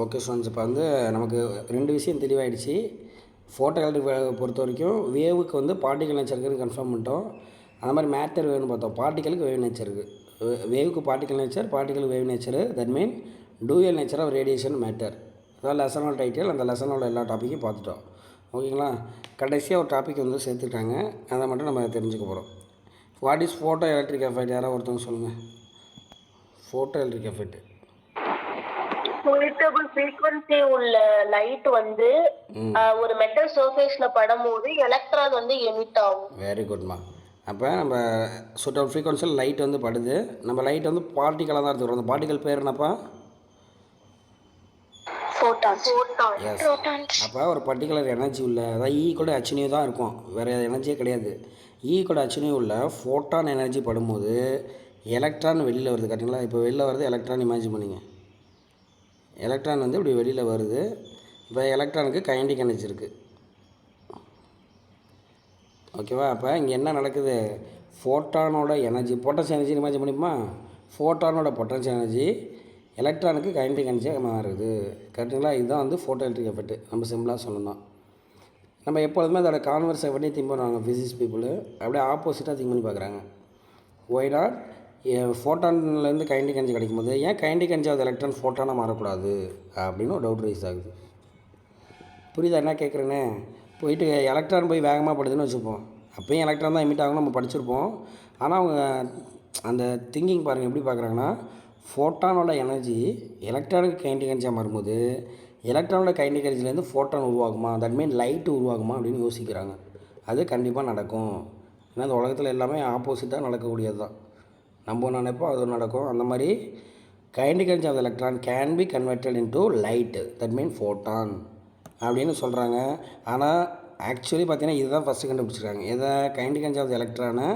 Okay students, இப்போ வந்து நமக்கு 2 விஷயம் தெளிவாயிடுச்சு. ஃபோட்டோ எலக்ட்ரிக் பொறுத்த வரைக்கும் வேவுக்கு வந்து பார்ட்டிகல் நேச்சர் இருக்குன்னு கன்ஃபார்ம் பண்ணிட்டோம். அந்த மாதிரி மேட்டர் வேவ்னு பார்த்தோம். பார்ட்டிகளுக்கு வேவ் நேச்சர் இருக்குது. வேவுக்கு பார்ட்டிகல் நேச்சர், பார்ட்டிகளுக்கு wave nature. That mean dual nature of radiation matter. அதான் லெசனோட டைட்டில். அந்த லெசனோட எல்லா டாப்பிக்கும் பார்த்துட்டோம். ஓகேங்களா? கடைசியாக ஒரு டாபிக் வந்து சேர்த்துருக்காங்க. அதை மட்டும் நம்ம தெரிஞ்சுக்க போகிறோம். What is photoelectric effect? யாராவது ஒருத்தவங்க சொல்லுங்கள். Photoelectric effect. Suitable frequency உள்ள லைட் வந்து ஒரு மெட்டல் சர்ஃபேஸ்ல படும்போது எலக்ட்ரான் வந்து எமிட் ஆகும். வெரி குட்மா. அப்போ நம்ம சுட்டபிள் ஃப்ரீக்வன்சியில் லைட் வந்து படுது. நம்ம லைட் வந்து பார்ட்டிகலாக தான் எடுத்துக்கிறோம். அந்த பார்ட்டிகல் பேர் என்னப்பா? எஸ். அப்போ ஒரு பர்டிகுலர் எனர்ஜி உள்ள, அதாவது ஈ கூட அச்சினியூ தான் இருக்கும், வேறு எனர்ஜியே கிடையாது. ஈ கூட அச்சினியூ உள்ள ஃபோட்டான் எனர்ஜி படும்போது எலக்ட்ரான் வெளியில் வருது. கரெக்டுங்களா? இப்போ வெளியில் வருது எலக்ட்ரான். இமேஜின் பண்ணிங்க, எலக்ட்ரான் வந்து இப்படி வெளியில் வருது. இப்போ எலக்ட்ரானுக்கு கைனடிக் எனர்ஜி இருக்குது. ஓகேவா? அப்போ இங்கே என்ன நடக்குது? ஃபோட்டானோட எனர்ஜி, பொட்டன்ஷியல் எனர்ஜி இமேஜின் பண்ணிப்போமா? ஃபோட்டானோட பொட்டன்ஷியல் எனர்ஜி எலக்ட்ரானுக்கு கைனடிக் எனர்ஜியாக மாறுது. கரெக்டுங்களா? இதுதான் வந்து ஃபோட்டோ எலக்ட்ரிக் எஃபெக்ட். நம்ம சிம்பிளாக சொல்லணும். நம்ம எப்பொழுதுமே அதோட கான்வெர்ஸை பண்ணி திங்க் பண்ணுவாங்க ஃபிசிக்ஸ் பீப்புளு. அப்படியே ஆப்போசிட்டாக திங்க் பண்ணி பார்க்குறாங்க. ஒய் நாட் ஃபோட்டான்லேருந்து கைனடிக் எனர்ஜி கிடைக்கும் போது ஏன் கைனடிக் எனர்ஜி ஆஃப் எலக்ட்ரான் ஃபோட்டானாக மாறக்கூடாது அப்படின்னு ஒரு டவுட் ரைஸ் ஆகுது. புரியுதா என்ன கேட்குறேன்னு? போயிட்டு எலக்ட்ரான் போய் வேகமாக படுதுன்னு வச்சுப்போம். அப்போயும் எலக்ட்ரான் தான் எமிட் ஆகும் நம்ம படிச்சிருப்போம். ஆனால் அவங்க அந்த திங்கிங் பாருங்கள் எப்படி பார்க்குறாங்கன்னா, ஃபோட்டானோட எனர்ஜி எலக்ட்ரானுக்கு கைனடிக் எனர்ஜியாக மாறும்போது எலக்ட்ரானோட கைனடிக் எனர்ஜிலேருந்து ஃபோட்டான் உருவாகுமா, தட் மீன் லைட்டு உருவாகுமா அப்படின்னு யோசிக்கிறாங்க. அது கண்டிப்பாக நடக்கும். ஏன்னா இந்த உலகத்தில் எல்லாமே ஆப்போசிட்டாக நடக்கக்கூடியது தான். நம்ம நினைப்போம் அது நடக்கும். அந்த மாதிரி kinetic energy of electron can be converted into light, that mean photon அப்படின்னு சொல்கிறாங்க. ஆனால் ஆக்சுவலி பார்த்தீங்கன்னா இதுதான் ஃபஸ்ட்டு கண்டுபிடிச்சிருக்காங்க. எதை? கைனடிக் எனர்ஜி ஆஃப் எலக்ட்ரானை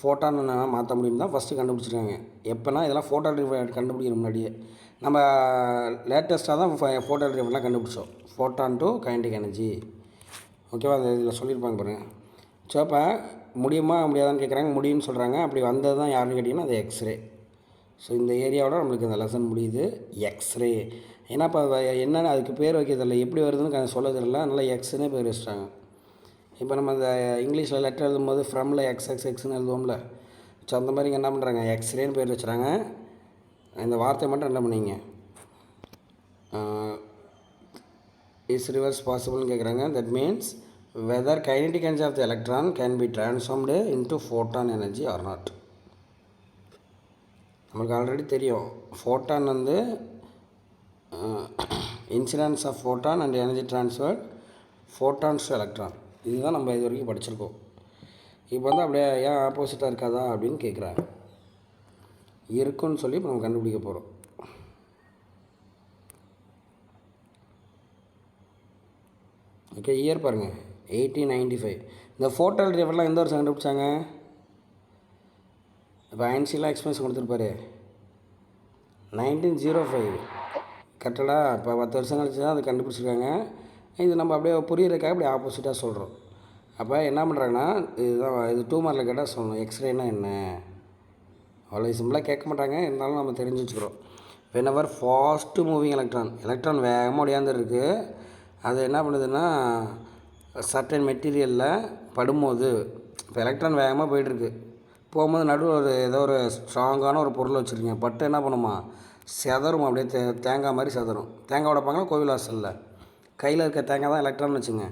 ஃபோட்டான் மாற்ற முடியும் தான் ஃபஸ்ட்டு கண்டுபிடிச்சிருக்காங்க. எப்போனா இதெல்லாம் ஃபோட்டோ எலக்ட்ரிக் கண்டுபிடிக்கிற முன்னாடியே நம்ம லேட்டஸ்ட்டாக தான் ஃபோட்டோ எலக்ட்ரிக்லாம் கண்டுபிடிச்சோம். Photon to kinetic energy. ஓகேவா? அந்த இதில் சொல்லியிருப்பாங்க பாருங்கள். ஸோ அப்போ முடியுமா முடியாதான்னு கேட்குறாங்க. முடியும்னு சொல்கிறாங்க. அப்படி வந்தது தான் யாருன்னு கேட்டிங்கன்னா அது எக்ஸ்ரே. ஸோ இந்த ஏரியாவோட நம்மளுக்கு இந்த லெசன் முடியுது. எக்ஸ்ரே. ஏன்னா இப்போ என்னென்னு அதுக்கு பேர் வைக்கிறதில்ல, எப்படி வருதுன்னு சொல்ல தெரியல, அதனால் எக்ஸ்னே பேர் வச்சுட்டாங்க. இப்போ நம்ம அந்த இங்கிலீஷில் லெட்டர் எழுதும்போது ஃப்ரம்ல எக்ஸ்னு எழுதுவோம்ல. ஸோ அந்த மாதிரி இங்கே என்ன பண்ணுறாங்க, எக்ஸ்ரேன்னு பேர் வச்சுறாங்க. இந்த வார்த்தை மட்டும் என்ன பண்ணிங்க, இஸ் ரிவர்ஸ் பாசிபிள்னு கேட்குறாங்க. That means whether kinetic energy of the electron can be transformed into photon energy or not. நம்மளுக்கு ஆல்ரெடி தெரியும் ஃபோட்டான் வந்து incidence of photon and energy transfer photons to electron. இதுதான் நம்ம இது வரைக்கும் படிச்சிருக்கோம். இப்போ வந்து அப்படியே ஏன் ஆப்போசிட்டாக இருக்காதா அப்படின்னு கேட்குறாங்க. இருக்குன்னு சொல்லி இப்போ நம்ம கண்டுபிடிக்க போகிறோம். ஓகே, இயர் பாருங்கள் 1895. இந்த ஃபோட்டோ எலக்ட்ரிக் எந்த வருஷம் கண்டுபிடிச்சாங்க? இப்போ ஐன்ஸ்டீன்லாம் எக்ஸ்பிளனேஷன் கொடுத்துருப்பாரு 1905. கரெக்டடா? இப்போ 10 வருஷம் கழிச்சு தான் அதை கண்டுபிடிச்சிருக்காங்க. இது நம்ம அப்படியே புரியுறதுக்காக அப்படியே ஆப்போசிட்டாக சொல்கிறோம். அப்போ என்ன பண்ணுறாங்கன்னா, இதுதான் இது 2 மார்க்கில் கேட்டால் சொல்லணும் எக்ஸ்ரேனா என்ன. அவ்வளோ சிம்பிளாக கேட்க மாட்டாங்க, இருந்தாலும் நம்ம தெரிஞ்சு வச்சுக்கிறோம். வென்எவர் ஃபாஸ்ட்டு மூவிங் எலக்ட்ரான் வேகமாக ஓடியாந்துருக்கு. அது என்ன பண்ணுதுன்னா சர்டன் மெட்டீரியலில் படும்போது, இப்போ எலக்ட்ரான் வேகமாக போய்ட்டுருக்கு, போகும்போது நடுவில் ஏதோ ஒரு ஸ்ட்ராங்கான ஒரு பொருளை வச்சுருக்கீங்க, பட்டு என்ன பண்ணுமா, செதறும். அப்படியே தேங்காய் மாதிரி செதறும். தேங்காய் உடைப்பாங்களா கோவில் வாசலில், கையில் இருக்க தேங்காய் தான் எலக்ட்ரான் வச்சுங்க.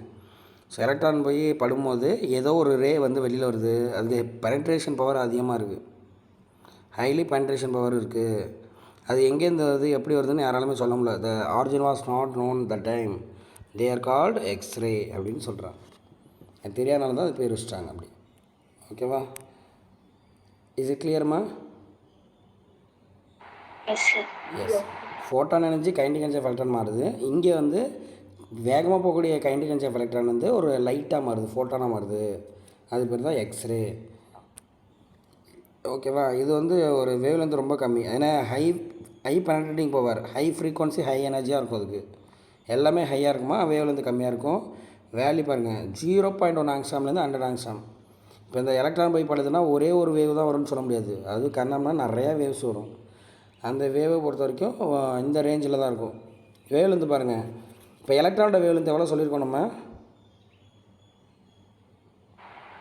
ஸோ எலக்ட்ரான் போய் படும்போது ஏதோ ஒரு ரே வந்து வெளியில் வருது. அது பெனட்ரேஷன் பவர் அதிகமாக இருக்குது, ஹைலி பெனட்ரேஷன் பவர் இருக்குது. அது எங்கேருந்து வருது, எப்படி வருதுன்னு யாராலுமே சொல்ல முடியல. The origin was not known the time, they are called X-ray அப்படின்னு சொல்கிறாங்க. அது தெரியாதனால தான் அது பேர் வச்சுட்டாங்க அப்படி. ஓகேவா? இஸ் இட் கிளியர்மா? Yes. Photon energy kinetic energy of electron மாறுது. இங்கே வந்து வேகமாக போகக்கூடிய கைனடிக் எனர்ஜி ஆஃப் எலக்ட்ரான் வந்து ஒரு லைட்டாக மாறுது, ஃபோட்டானாக மாறுது. அது பேர் தான் எக்ஸ்ரே. ஓகேவா? இது வந்து ஒரு வேவ் லென்த் ரொம்ப கம்மி. ஏன்னா high penetrating power, high frequency, high எனர்ஜியாக இருக்கும். அதுக்கு எல்லாமே ஹையாக இருக்குமா, வேவ் லென்த் கம்மியாக இருக்கும். வேல்யூ பாருங்கள் 0.1 ஆங்ஸ்ட்ராம்லேருந்து 100 ஆங்ஸ்ட்ராம். இப்போ இந்த எலக்ட்ரான் போய் படுதுன்னா ஒரே ஒரு வேவ் தான் வரும்னு சொல்ல முடியாது. அது கண்ணம்னா நிறையா வேவ்ஸ் வரும். அந்த வேவை பொறுத்த வரைக்கும் இந்த ரேஞ்சில் தான் இருக்கும். வேவ்லென்த் பாருங்கள். இப்போ எலக்ட்ரானோட வேவ்லென்த் எவ்வளோ சொல்லியிருக்கோம் நம்ம?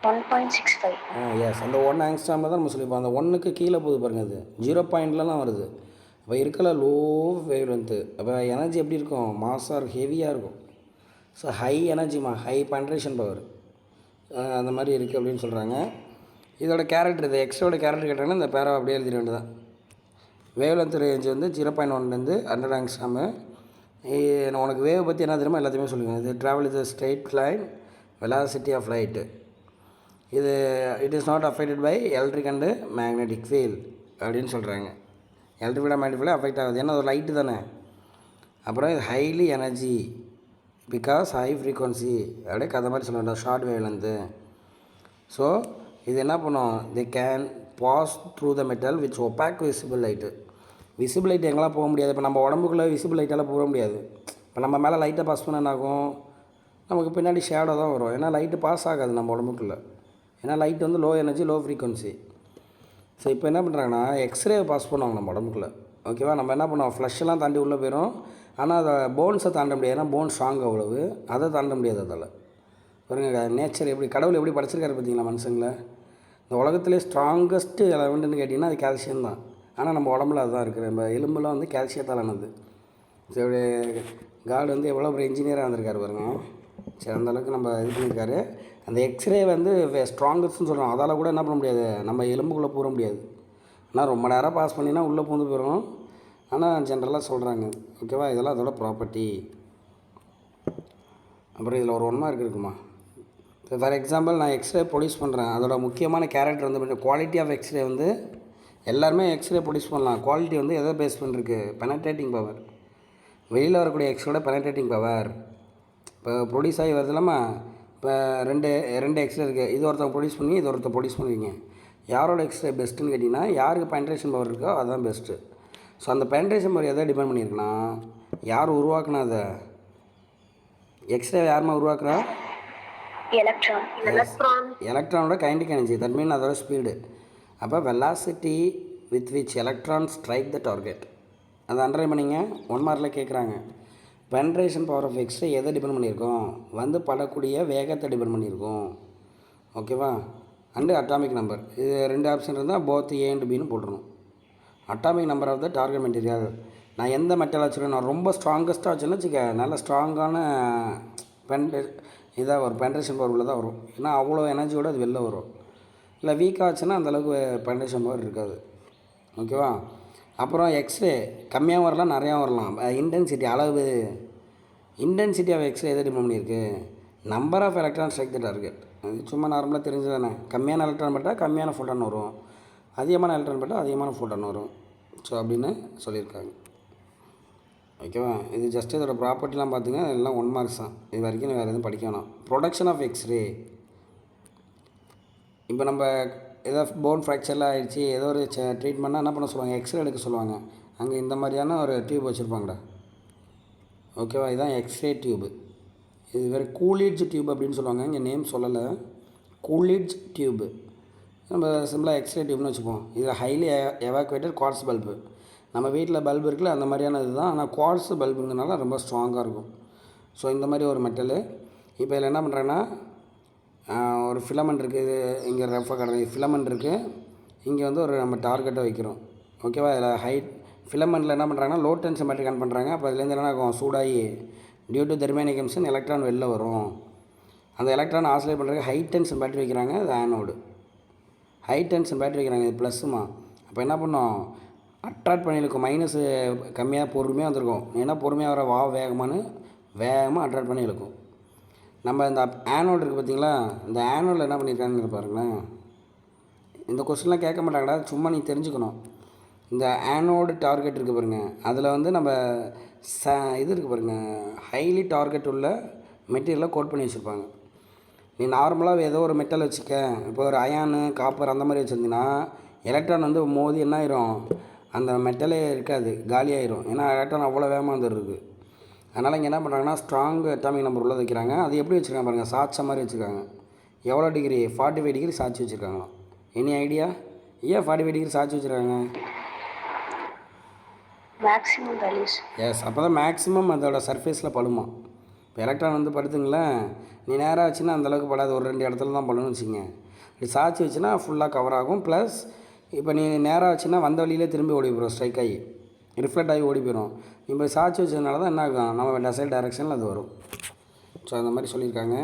1.65. எஸ், அந்த 1 ஆங்ஸ்ட்ராம் தான் நம்ம சொல்லியிருப்போம். அந்த 1க்கு கீழே போகுது பாருங்கள், அது 0 பாயிண்ட்லலாம் வருது. அப்போ இருக்கல லோ வேவ்லென்த்து. அப்போ எனர்ஜி எப்படி இருக்கும்? மாஸாக இருக்கும், ஹெவியாக இருக்கும். ஸோ ஹை எனர்ஜிமா, ஹை பென்ட்ரேஷன் பவர் அந்த மாதிரி இருக்குது அப்படின்னு சொல்கிறாங்க. இதோட கேரக்டர், இது எக்ஸ்ட்ராவோட கேரக்டர் கேட்டாங்கன்னா இந்த பேராவை அப்படியே எழுதிட வேண்டியதான். வேவ்லென்த் ரேஞ்ச் வந்து 0.1லேருந்து 100 ஆங்ஸ்ட்ராமு. உனக்கு வேவ் பற்றி என்ன தெரியுமோ எல்லாத்தையுமே சொல்லுங்கள். இது travel is straight line velocity of light. இது it is not affected by electric and magnetic field அப்படின்னு சொல்கிறாங்க. Electric field magnetic field affect ஆகுது, ஏன்னா ஒரு லைட்டு தானே. அப்புறம் இது highly energy because high frequency அப்படியே கதை மாதிரி சொல்ல வேண்டாம், ஷார்ட் வேவ்லேருந்து. ஸோ இது என்ன பண்ணும்? They can pass through the metal which opaque visible light. Visible light எங்கெல்லாம் போக முடியாது. இப்போ நம்ம உடம்புக்குள்ளே விசிபிள் லைட்டெல்லாம் போக முடியாது. இப்போ நம்ம மேலே லைட்டை பாஸ் பண்ண என்ன ஆகும்? நமக்கு பின்னாடி ஷேடோ தான் வரும். ஏன்னா லைட்டு பாஸ் ஆகாது நம்ம உடம்புக்குள்ளே. ஏன்னா லைட் வந்து low energy, low frequency. So இப்போ என்ன பண்ணுறாங்கன்னா எக்ஸ்ரே பாஸ் பண்ணுவாங்க நம்ம உடம்புக்குள்ளே. ஓகேவா? நம்ம என்ன பண்ணுவோம்? ஃப்ளஷ்ஷெல்லாம் தாண்டி உள்ளே போயிடும். ஆனால் அதை போன்ஸை தாண்ட முடியாது, ஏன்னா போன் ஸ்ட்ராங் அவ்வளவு, அதை தாண்ட முடியாது. அதில் பாருங்க, நேச்சர் எப்படி, கடவுள் எப்படி படைச்சிருக்காரு பார்த்தீங்களா மனுஷங்களை. இந்த உலகத்திலே ஸ்ட்ராங்கஸ்ட்டு எலமெண்ட்டுன்னு கேட்டிங்கன்னா அது கால்சியம் தான். ஆனால் நம்ம உடம்புல அதுதான் இருக்குது. நம்ம எலும்புலாம் வந்து கால்சியத்தால் ஆனது. சரி, காட் வந்து எவ்வளோ ஒரு இன்ஜினியராக இருந்திருக்காரு பாருங்க. சரி, அந்தளவுக்கு நம்ம இது பண்ணியிருக்காரு. அந்த எக்ஸ்ரே வந்து ஸ்ட்ராங்கஸ்ட்னு சொல்கிறோம். அதால் கூட என்ன பண்ண முடியாது, நம்ம எலும்புக்குள்ளே போக முடியாது. ஆனால் ரொம்ப நேரம் பாஸ் பண்ணினா உள்ளே பூந்து போயிடும். ஆனால் ஜென்ரலாக சொல்கிறாங்க. ஓகேவா? இதெல்லாம் அதோட ப்ராப்பர்ட்டி. அப்புறம் இதில் ஒரு 1 மார்க் இருக்குமா. இப்போ ஃபார் எக்ஸாம்பிள் நான் எக்ஸ்ரே ப்ரொடியூஸ் பண்ணுறேன். அதோட முக்கியமான கேரக்டர் வந்து குவாலிட்டி ஆஃப் எக்ஸ்ரே வந்து எல்லாருமே எக்ஸ்ரே ப்ரொடியூஸ் பண்ணலாம். குவாலிட்டி வந்து எதை பேஸ் பண்ணிருக்கு? Penetrating power. வெளியில் வரக்கூடிய எக்ஸ்ரேயோட பெனட்ரேட்டிங் பவர். இப்போ ப்ரொடியூஸ் ஆகி வருது இல்லாமல், இப்போ ரெண்டு எக்ஸ்ரே இருக்குது. இது ஒருத்தவங்க ப்ரொடியூஸ் பண்ணி இது ஒருத்தர் ப்ரொடியூஸ் பண்ணுவீங்க. யாரோட எக்ஸ்ரே பெஸ்ட்டுன்னு கேட்டிங்கன்னா யாருக்கு பெனட்ரேஷன் பவர் இருக்கோ அதுதான் பெஸ்ட்டு. ஸோ அந்த பெனட்ரேஷன் பவர் எதை டிபெண்ட் பண்ணியிருக்குன்னா, யார் உருவாக்குனா அதை எக்ஸ்ரே யாருமா உருவாக்குறா? எலக்ட்ரானோட கைனடிக் எனர்ஜி, தட் மீன் அதோட ஸ்பீடு. அப்போ velocity with which electron strike the target. அதை அண்டர்லைன் பண்ணிங்க, 1 மார்க்கில் கேட்குறாங்க. பென்ட்ரேஷன் பவர் ஆஃப் எக்ஸ்ரே எதை டிபெண்ட் பண்ணியிருக்கோம்? வந்து படக்கூடிய வேகத்தை டிபெண்ட் பண்ணியிருக்கோம். ஓகேவா? And atomic number. இது 2 ஆப்ஷன் இருந்தால் போத் ஏ அண்ட் பின்னு போட்டுருணும். Atomic number of the target material. நான் எந்த மெட்டல் வச்சுருக்கேன், நான் ரொம்ப ஸ்ட்ராங்கஸ்ட்டாக வச்சுன்னு வச்சுக்க, நல்ல ஸ்ட்ராங்கான இதாக வரும், பென்ட்ரேஷன் பவர் உள்ள தான் வரும். ஏன்னா அவ்வளோ எனர்ஜியோடு அது வெளில வரும். இல்லை வீக்காக ஆச்சுன்னா அந்தளவுக்கு பென்ட்ரேஷன் பவர் இருக்காது. ஓகேவா? அப்புறம் எக்ஸ்ரே கம்மியாக வரலாம், நிறையா வரலாம். இன்டென்சிட்டி அளவு, இன்டென்சிட்டி ஆஃப் எக்ஸ்ரே எதை டிபெண்ட் பண்ணியிருக்கு? Number of electron strike the target. அது சும்மா நார்மலாக தெரிஞ்சு தானே. கம்மியான எலக்ட்ரான் பட்டால் கம்மியான ஃபோட்டான் வரும், அதிகமான எலக்ட்ரான் பட்டால் அதிகமான ஃபோட்டான் வரும். ஸோ அப்படின்னு சொல்லியிருக்காங்க. ஓகேவா? இது ஜஸ்ட் இதோட ப்ராப்பர்ட்டிலாம் பார்த்துங்க, எல்லாம் 1 மார்க்ஸ் தான். இது வரைக்கும் வேறு எதுவும் படிக்க வேணாம். Production of X-ray. இப்போ நம்ம ஏதோ போன் ஃப்ராக்சர்லாம் ஆகிடுச்சு, ஏதோ ஒரு ட்ரீட்மெண்ட்னா என்ன பண்ண சொல்லுவாங்க? எக்ஸ்ரே எடுக்க சொல்லுவாங்க. அங்கே இந்த மாதிரியான ஒரு டியூப் வச்சுருப்பாங்கடா. ஓகேவா? இதுதான் எக்ஸ்ரே டியூபு. இது வேறு கூலிட்ஜ் டியூப் அப்படின்னு சொல்லுவாங்க. இங்கே நேம் சொல்லலை. கூலிட்ஜ் டியூபு நம்ம சிம்பிளாக எக்ஸ்ரே டியூப்னு வச்சுப்போம். இது ஹைலி எவாக்குவேட்டட் குவார்ட்ஸ் பல்பு. நம்ம வீட்டில் பல்பு இருக்குல்ல, அந்த மாதிரியான இது தான். ஆனால் குவார்ட்ஸ் பல்புங்கிறதுனால ரொம்ப ஸ்ட்ராங்காக இருக்கும். ஸோ இந்த மாதிரி ஒரு மெட்டலு. இப்போ இதில் என்ன பண்ணுறாங்கன்னா, ஒரு ஃபிலமெண்ட் இருக்குது. இது இங்கே ரஃபாக கிடக்கு ஃபிலமெண்ட் இருக்குது. இங்கே வந்து ஒரு நம்ம டார்கெட்டை வைக்கிறோம். ஓகேவா? இதில் ஹைட் ஃபிலமெண்ட்டில் என்ன பண்ணுறாங்கன்னா லோ டென்ஷன் பேட்டரி ஆன் பண்ணுறாங்க. அப்போ அதுலேருந்து என்ன ஆகும்? சூடாகி டியூ டு தெர்மேனிக் எமிஷன் எலக்ட்ரான் வெளில வரும். அந்த எலக்ட்ரான் ஆசிலேட் பண்ணுறதுக்கு ஹை டென்ஷன் பேட்டரி வைக்கிறாங்க. அது ஆனோடு. ஹை டென்ஷன் பேட்டரி வைக்கிறாங்க, இது ப்ளஸ்ஸுமா. அப்போ என்ன பண்ணோம்? அட்ராக்ட் பண்ணியிருக்கும். மைனஸு கம்மியாக பொறுமையாக வந்திருக்கும். ஏன்னா பொறுமையாக வர வேகமாக அட்ராக்ட் பண்ணி இழுக்கும். நம்ம இந்த ஆனோடு இருக்குது பார்த்தீங்களா? இந்த ஆனோடில் என்ன பண்ணியிருக்காங்கன்னு பாருங்களேன். இந்த கொஸ்டின்லாம் கேட்க மாட்டாங்கடா, சும்மா நீ தெரிஞ்சுக்கணும். இந்த ஆனோடு டார்கெட் இருக்குது பாருங்கள், அதில் வந்து நம்ம இது இருக்குது பாருங்கள், ஹைலி டார்கெட் உள்ள மெட்டீரியலை கோட் பண்ணி வச்சுருப்பாங்க. நீ நார்மலாக ஏதோ ஒரு மெட்டல் வச்சுக்க, இப்போ ஒரு அயானு காப்பர் அந்த மாதிரி வச்சுருந்தீங்கன்னா எலக்ட்ரான் வந்து மோதி என்ன ஆயிரும்? அந்த மெட்டலே இருக்காது, காலியாயிரும். ஏன்னா எலக்ட்ரான் அவ்வளோ வேகமாக வந்துருக்கு. அதனால் இங்கே என்ன பண்ணுறாங்கன்னா ஸ்ட்ராங் அட்டாமிக் நம்பர் உள்ளே வைக்கிறாங்க. அது எப்படி வச்சுருக்காங்க பாருங்கள், சாட்ச மாதிரி வச்சுருக்காங்க. எவ்வளோ டிகிரி? 45 டிகிரி சாட்சி வச்சுருக்காங்களாம். எனி ஐடியா ஏன் 45 டிகிரி சாட்சி வச்சுருக்காங்க? Maximum values. எஸ், அப்போ தான் மேக்ஸிமம் அதோட சர்ஃபேஸில் படுமா. இப்போ எலக்ட்ரான் வந்து படுத்துங்களேன், நீ நேராக வச்சுன்னா அந்தளவுக்கு படாது, ஒரு 2 இடத்துல தான் படுன்னு வச்சுங்க. இப்படி சாய்ச்சி வச்சுன்னா ஃபுல்லாக கவர் ஆகும். ப்ளஸ் இப்போ நீ நேராக வச்சுன்னா வந்த வழியிலே திரும்பி ஓடி போயிடும், ஸ்ட்ரைக் ஆகி ரிஃப்ளெக்ட் ஆகி ஓடி போயிடும். இப்போ சாய்ச்சி வச்சதுனால தான் என்ன ஆகும், நம்ம டசைல் டைரெக்ஷனில் அது வரும். ஸோ அந்த மாதிரி சொல்லியிருக்காங்க.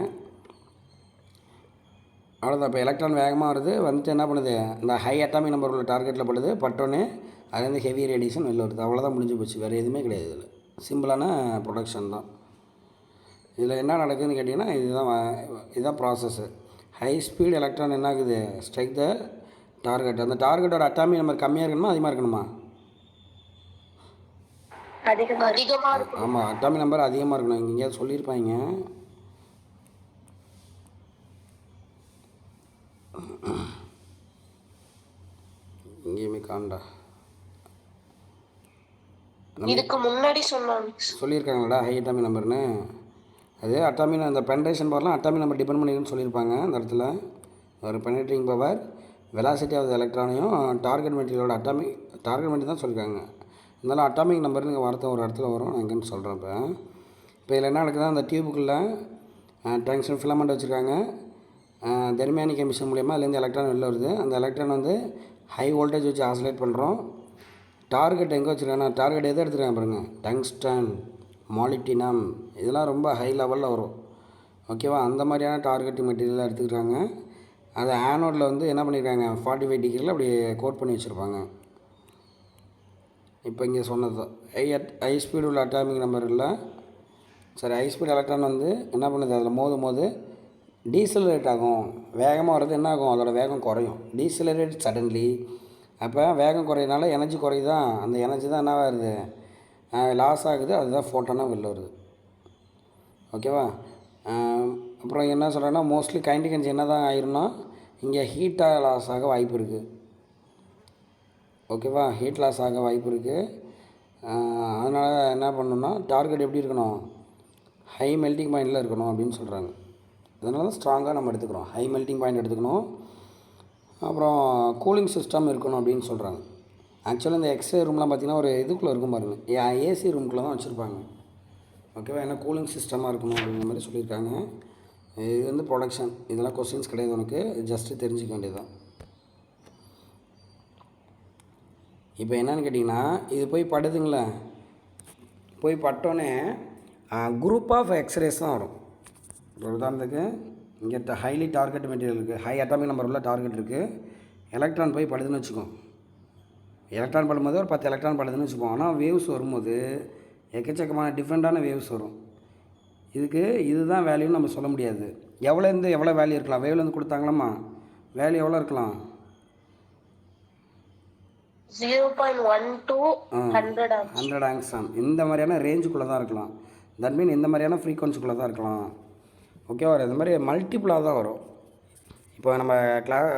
அவ்வளோதான். இப்போ எலக்ட்ரான் வேகமாக வருது, வந்துட்டு என்ன பண்ணுது, இந்த ஹை அட்டாமிக் நம்பர் உள்ள டார்கெட்டில் படுது, பட்டோன்னே அதுலேருந்து ஹெவி ரேடியேஷன் வெளில வருது. அவ்வளோதான், முடிஞ்சு போச்சு. வேறு எதுவுமே கிடையாது. இதில் சிம்பிளான ப்ரொடக்ஷன் தான். இதில் என்ன நடக்குதுன்னு கேட்டிங்கன்னா இதுதான் ப்ராசஸ்ஸு. ஹை ஸ்பீட் எலக்ட்ரான் என்ன ஆகுது, ஸ்ட்ரைக் த டார்கெட். அந்த டார்கெட்டோட அட்டாமிக் நம்பர் கம்மியாக இருக்கணுமா அதிகமாக இருக்கணுமா? அதிகமாக இருக்கும். ஆமாம், அட்டாமிக் நம்பர் அதிகமாக இருக்கணும். இங்கே எங்கேயாவது சொல்லியிருப்பாங்க. எங்கேயுமே காண்டா, இதுக்கு முன்னாடி சொல்லியிருக்காங்களா ஹை அட்டாமிக் நம்பர்னு. அது அட்டாமிக் அந்த பென்ட்ரேஷன் பவர்லாம் அட்டாமிக் நம்பர் டிபெண்ட் பண்ணிக்குன்னு சொல்லியிருப்பாங்க அந்த இடத்துல. ஒரு பெனட்ரிங் பவர், வெலாசிட்டி ஆஃப் எலக்ட்ரானையும் டார்கெட் மெட்டீரியலோட டார்கெட் மெட்டீரியல் தான் சொல்லியிருக்காங்க. இருந்தாலும் அட்டாமிக் நம்பர்னு வார்த்தை ஒரு இடத்துல வரும், நான் எங்கேன்னு சொல்கிறேன். இப்போ இதில் என்ன நடக்குதுன்னா, அந்த டியூபுக்குள்ளே டங்ஸ்டன் ஃபிலமெண்ட் வச்சுருக்காங்க. தெர்மியானிக் எமிஷன் மூலிமா அதுலேருந்து எலக்ட்ரான் வெளில வருது. அந்த எலக்ட்ரான் வந்து ஹை வோல்டேஜ் வச்சு ஆசிலேட் பண்ணுறோம். டார்கெட் எங்கே வச்சுருக்காங்கன்னா, டார்கெட் எதை எடுத்துருக்காங்க பாருங்கள், டங்ஸ்டன், மாலிப்டினம், இதெல்லாம் ரொம்ப ஹை லெவலில் வரும். ஓகேவா, அந்த மாதிரியான டார்கெட் மெட்டீரியலாக எடுத்துக்கிறாங்க. அதை ஆனோடில் வந்து என்ன பண்ணியிருக்காங்க, 45 டிகிரியில் அப்படி கோட் பண்ணி வச்சுருப்பாங்க. இப்போ இங்கே சொன்னது தான் ஹை ஸ்பீடு உள்ள அட்டாமிக் நம்பர் இல்லை, சரி, ஹை ஸ்பீட் எலக்ட்ரான் வந்து என்ன பண்ணுது, அதில் மோதும் போது டீசலரேட் ஆகும். வேகமாக வர்றது என்ன ஆகும், அதோடய வேகம் குறையும். டீசலரேட் சடன்லி. அப்போ வேகம் குறையினால எனர்ஜி குறையுதான், அந்த எனர்ஜி தான் என்ன ஆகுது, லாஸ் ஆகுது. அதுதான் ஃபோட்டானாக வெளில வருது. ஓகேவா. அப்புறம் என்ன சொல்கிறேன்னா, மோஸ்ட்லி கைனடிக் எனர்ஜி என்ன தான் ஆயிரும்னா இங்கே ஹீட்டாக லாஸ் ஆக வாய்ப்பு இருக்குது. ஓகேவா, ஹீட் லாஸ் ஆக வாய்ப்பு இருக்குது. அதனால் என்ன பண்ணணும்னா, டார்கெட் எப்படி இருக்கணும், ஹை மெல்ட்டிங் பாயிண்டில் இருக்கணும் அப்படின்னு சொல்கிறாங்க. அதனால தான் ஸ்ட்ராங்காக நம்ம எடுத்துக்கிறோம், ஹை மெல்ட்டிங் பாயிண்ட் எடுத்துக்கணும். அப்புறம் கூலிங் சிஸ்டம் இருக்கணும் அப்படின்னு சொல்கிறாங்க. ஆக்சுவலாக இந்த எக்ஸ்ரே ரூம்லாம் பார்த்திங்கன்னா ஒரு இதுக்குள்ளே இருக்கும் பாருங்கள், ஏசி ரூம்குள்ளே தான் வச்சுருப்பாங்க. ஓகேவா, ஏன்னா கூலிங் சிஸ்டமாக இருக்கணும் அப்படிங்கிற மாதிரி சொல்லியிருக்காங்க. இது வந்து ப்ரொடக்ஷன், இதெல்லாம் கொஸ்டின்ஸ் கிடையாது உனக்கு, ஜஸ்ட்டு தெரிஞ்சிக்க வேண்டியதுதான். இப்போ என்னென்னு கேட்டிங்கன்னா, இது போய் படுதுங்களே, போய் பட்டோன்னே குரூப் ஆஃப் எக்ஸ்ரேஸ் தான் வரும். ஒரு உதாரணத்துக்கு இங்கே ஹைலி டார்கெட் மெட்டீரியல் இருக்குது, ஹை அட்டாமிக் நம்பர் உள்ள டார்கெட் இருக்குது. எலக்ட்ரான் போய் படுதுன்னு வச்சுக்கோ. எலக்ட்ரான் படும்போது ஒரு 10 எலக்ட்ரான் படுதுன்னு வச்சுப்போம். ஆனால் வேவ்ஸ் வரும்போது எக்கச்சக்கமான டிஃப்ரெண்ட்டான வேவ்ஸ் வரும். இதுதான் வேல்யூன்னு நம்ம சொல்ல முடியாது. எவ்வளோருந்து எவ்வளோ வேல்யூ இருக்கலாம், வேவ்லேருந்து கொடுத்தாங்களாம்மா, வேல்யூ எவ்வளோ இருக்கலாம், 0.1 to 100 ஆங்ஸ்ட்ராம். இந்த மாதிரியான ரேஞ்சுக்குள்ளே தான் இருக்கலாம். தட் மீன் இந்த மாதிரியான ஃப்ரீக்வன்சிக்குள்ளே தான் இருக்கலாம். ஓகேவா, இந்த மாதிரி மல்டிப்புளாக தான் வரும். இப்போ நம்ம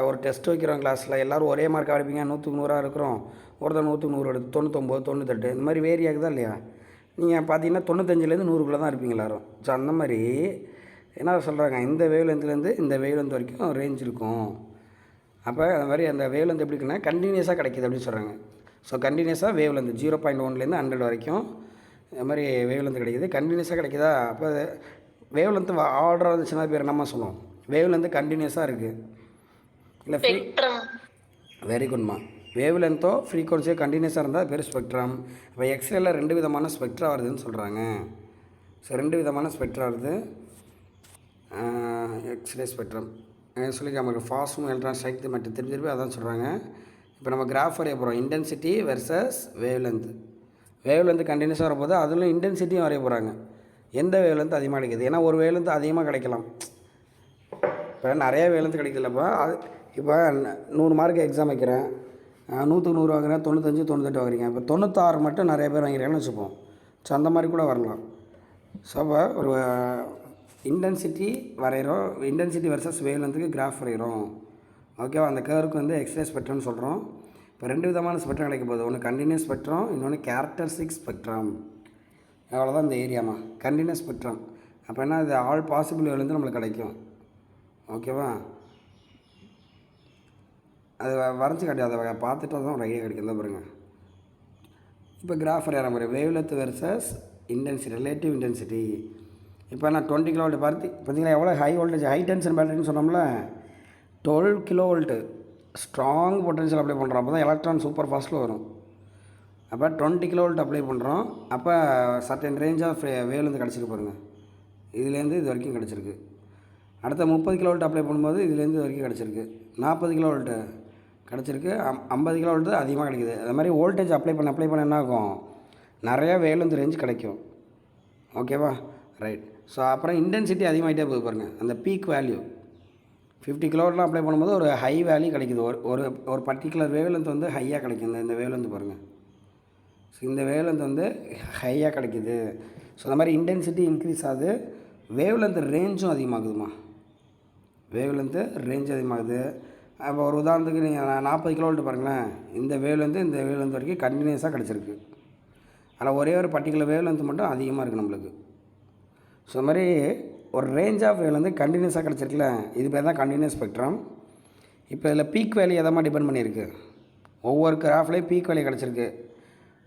ஒரு டெஸ்ட் வைக்கிறோம் கிளாஸில், எல்லோரும் ஒரே மார்க்காக எடுப்பீங்க, 100க்கு 100 இருக்கிறோம். ஒருத்தர் 100க்கு 100 எடுத்து 99, 98 இந்த மாதிரி வேரி ஆகுதா இல்லையா. நீங்கள் பார்த்தீங்கன்னா 95லேருந்து 100க்குள்ளே தான் இருப்பீங்க எல்லோரும். ஸோ அந்த மாதிரி என்ன சொல்கிறாங்க, இந்த வேவ்லென்த்லேருந்து இந்த வேவ்லென்த் வரைக்கும் ரேஞ்ச் இருக்கும். அப்போ அது மாதிரி அந்த வேவ்லென்த் எப்படி இருக்குன்னா கண்டினியூஸாக கிடைக்கிது அப்படின்னு சொல்கிறாங்க. ஸோ கண்டினியூஸாக வேவ்லென்த் 0.1லேருந்து 100 வரைக்கும் இந்த மாதிரி வேவ்லென்த் கிடைக்கிது, கண்டினியூஸாக கிடைக்குதா. அப்போ வேவ்லென்த் ஆர்டராக இருந்துச்சுன்னா பேர் என்னம்மா சொல்லுவோம், வேவ்லென்த்து கண்டினியூஸாக இருக்குது இல்லை வெரி குட்மா. வேவ்லென்த்தோ ஃப்ரீக்வன்சியோ கண்டினியூஸாக இருந்தால் பேர் ஸ்பெக்ட்ரம். இப்போ எக்ஸ்ரேல 2 விதமான ஸ்பெக்ட்ரா வருதுன்னு சொல்கிறாங்க. ஸோ 2 விதமான ஸ்பெக்ட்ரா வருது, எக்ஸ்ரே ஸ்பெக்ட்ரம் சொல்லி நமக்கு ஃபாஸ்ட்டும் எலக்ட்ரான் ஸ்ட்ரைக் மட்டும் திருப்பி அதான் சொல்கிறாங்க. இப்போ நம்ம கிராஃப் வரைய போகிறோம், இன்டென்சிட்டி வெர்சஸ் வேவ்லென்த். வேவ்லென்த் கண்டினியூஸாக வரும்போது அதில் இன்டென்சிட்டியும் வரைய போகிறாங்க. எந்த வேவ்லென்த் அதிகமாக கிடைக்கிது, ஏன்னா ஒரு வேவ்லென்த் அதிகமாக கிடைக்கலாம். இப்போ நிறைய வேவ்லென்த் கிடைக்கலப்பா. இப்போ 100 மார்க் எக்ஸாம் வைக்கிறேன், 100க்கு 100 வாங்குறேன், 95, 98 வாங்குறீங்க. இப்போ 96 மட்டும் நிறைய பேர் வாங்கிறீங்கன்னு வச்சுப்போம். ஸோ அந்த மாதிரி கூட வரலாம். ஸோ அப்போ ஒரு இன்டென்சிட்டி வரைகிறோம், இன்டென்சிட்டி வெர்சஸ் வேவ்லென்த்துக்கு கிராஃப் வரைகிறோம். ஓகேவா, அந்த கர்வுக்கு வந்து எக்ஸ்ரே ஸ்பெக்ட்ரம்னு சொல்கிறோம். இப்போ 2 விதமான ஸ்பெக்ட்ரம் கிடைக்க போகுது, ஒன்று கண்டினியூஸ் ஸ்பெக்ட்ரம், இன்னொன்று கேரக்டரிஸ்டிக் ஸ்பெக்ட்ரம். அவ்வளோதான் இந்த ஏரியாமா, கண்டினியூஸ் ஸ்பெக்ட்ரம். அப்போ என்ன, இது ஆல் பாசிபிள் வேவ்லென்த் நம்மளுக்கு கிடைக்கும். ஓகேவா, அது வரைஞ்சி காட்டி அதை பார்த்துட்டு தான் ஒரு ஐடியா கிடைக்கும். தான் பாருங்கள், இப்போ கிராஃப் வரைகிற மாதிரி wave length versus intensity, relative intensity. இப்போ நான் 20 கிலோவோல்ட் பார்த்தீங்களா எவ்வளோ ஹை வோல்டேஜ், ஹை டென்ஷன் பேட்டரின்னு சொன்னோம்ல. 12 கிலோவோல்ட்டு ஸ்ட்ராங் பொட்டன்ஷியல் அப்ளை பண்ணுறோம். அப்போ தான் எலக்ட்ரான் சூப்பர் ஃபாஸ்ட்டில் வரும். அப்போ 20 கிலோவோல்ட் அப்ளை பண்ணுறோம். அப்போ சர்டன் ரேஞ்ச் ஆஃப் வேவ்லேருந்து கிடச்சிருக்கு பாருங்கள். இதுலேருந்து இது வரைக்கும் கிடச்சிருக்கு. அடுத்த 30 கிலோவோல்ட் அப்ளை பண்ணும்போது இதுலேருந்து இது வரைக்கும் கிடச்சிருக்கு. 40 கிலோவோல்ட்டு கிடச்சிருக்கு. 50 கிலோவோல்ட்டு அதிகமாக கிடைக்குது. அது மாதிரி வோல்டேஜ் அப்ளை பண்ண என்ன ஆகும், நிறையா வேவ்லேருந்து ரேஞ்ச் கிடைக்கும். ஓகேவா, ரைட். ஸோ அப்புறம் இன்டென்சிட்டி அதிகமாகிட்டே போகுது பாருங்கள். அந்த பீக் வேல்யூ 50 கிலோவோல்ட்லாம் அப்ளை பண்ணும்போது ஒரு ஹை வேல்யூ கிடைக்குது. ஒரு ஒரு பர்டிகுலர் வேவ்லென்த் வந்து ஹையாக கிடைக்கும். இந்த வேவ்லென்த் பாருங்கள். ஸோ இந்த வேவ்லென்த் வந்து ஹையாக கிடைக்குது. ஸோ அந்த மாதிரி இன்டென்சிட்டி இன்க்ரீஸ் ஆகுது. வேவ்லென்த் ரேஞ்சும் அதிகமாகுதுமா. வேவ்லென்த்து ரேஞ்ச் அதிகமாகுது. அப்போ ஒரு உதாரணத்துக்கு நீங்கள் 40 கிலோவோல்ட் பாருங்களேன். இந்த வேவ்லென்த் வரைக்கும் கண்டினியூஸாக கிடச்சிருக்கு. அதில் ஒரே ஒரு பர்டிகுலர் வேவ்லென்த் மட்டும் அதிகமாக இருக்குது நம்மளுக்கு. ஸோ அது மாதிரி ஒரு ரேஞ்ச் ஆஃப் வேவ் வந்து கண்டினியூஸாக கிடச்சிருக்குல்ல, இது பேர் தான் கண்டினியூஸ் ஸ்பெக்ட்ரம். இப்போ இதில் பீக் வேல்யூ எதமாக டிபெண்ட் பண்ணியிருக்கு, ஒவ்வொரு கிராஃப்லேயும் பீக் வேல்யூ கிடச்சிருக்கு.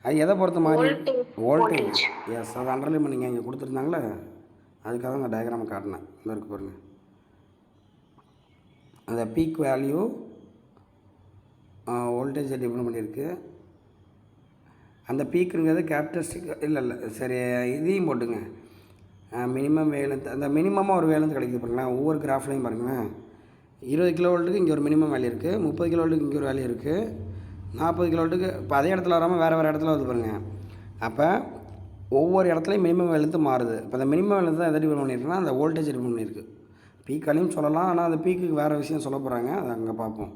அது எதை பொறுத்த மாதிரி, வோல்டேஜ். எஸ், அதை அண்டர்லைன் பண்ணிங்க, இங்கே கொடுத்துருந்தாங்களே, அதுக்காக தான் அந்த டயக்ராமை காட்டினேன். இந்த இருக்குது பாருங்கள். அந்த பீக் வேல்யூ வோல்டேஜை டிபெண்ட் பண்ணியிருக்கு. அந்த பீக்குங்கிறது கேரக்டரிஸ்டிக் இல்லை சரி, இதையும் போட்டுங்க. மினிமம் வேலந்து, அந்த மினிமமாக ஒரு வேலந்து கிடைக்குது பாருங்களேன். ஒவ்வொரு கிராஃப்லையும் பாருங்களேன். 20 கிலோவோல்ட்டுக்கு இங்கே ஒரு மினிமம் வேல்யூ இருக்குது, 30 கிலோவோல்ட்டுக்கு இங்கே ஒரு வேல்யூ இருக்குது, 40 கிலோவோல்ட்டுக்கு இப்போ அதே இடத்துல வராமல் வேறு இடத்துல வருது பாருங்கள். அப்போ ஒவ்வொரு இடத்துலையும் மினிமம் வேலந்து மாறுது. இப்போ அந்த மினிமம் வேலந்து தான் எதை டிபெண்ட் பண்ணியிருக்குன்னா அந்த வோல்டேஜ் டிபெண்ட் பண்ணியிருக்கு. பீக்காலையும் சொல்லலாம், ஆனால் அந்த பீக்குக்கு வேறு விஷயம் சொல்ல போகிறாங்க, அதை அங்கே பார்ப்போம்.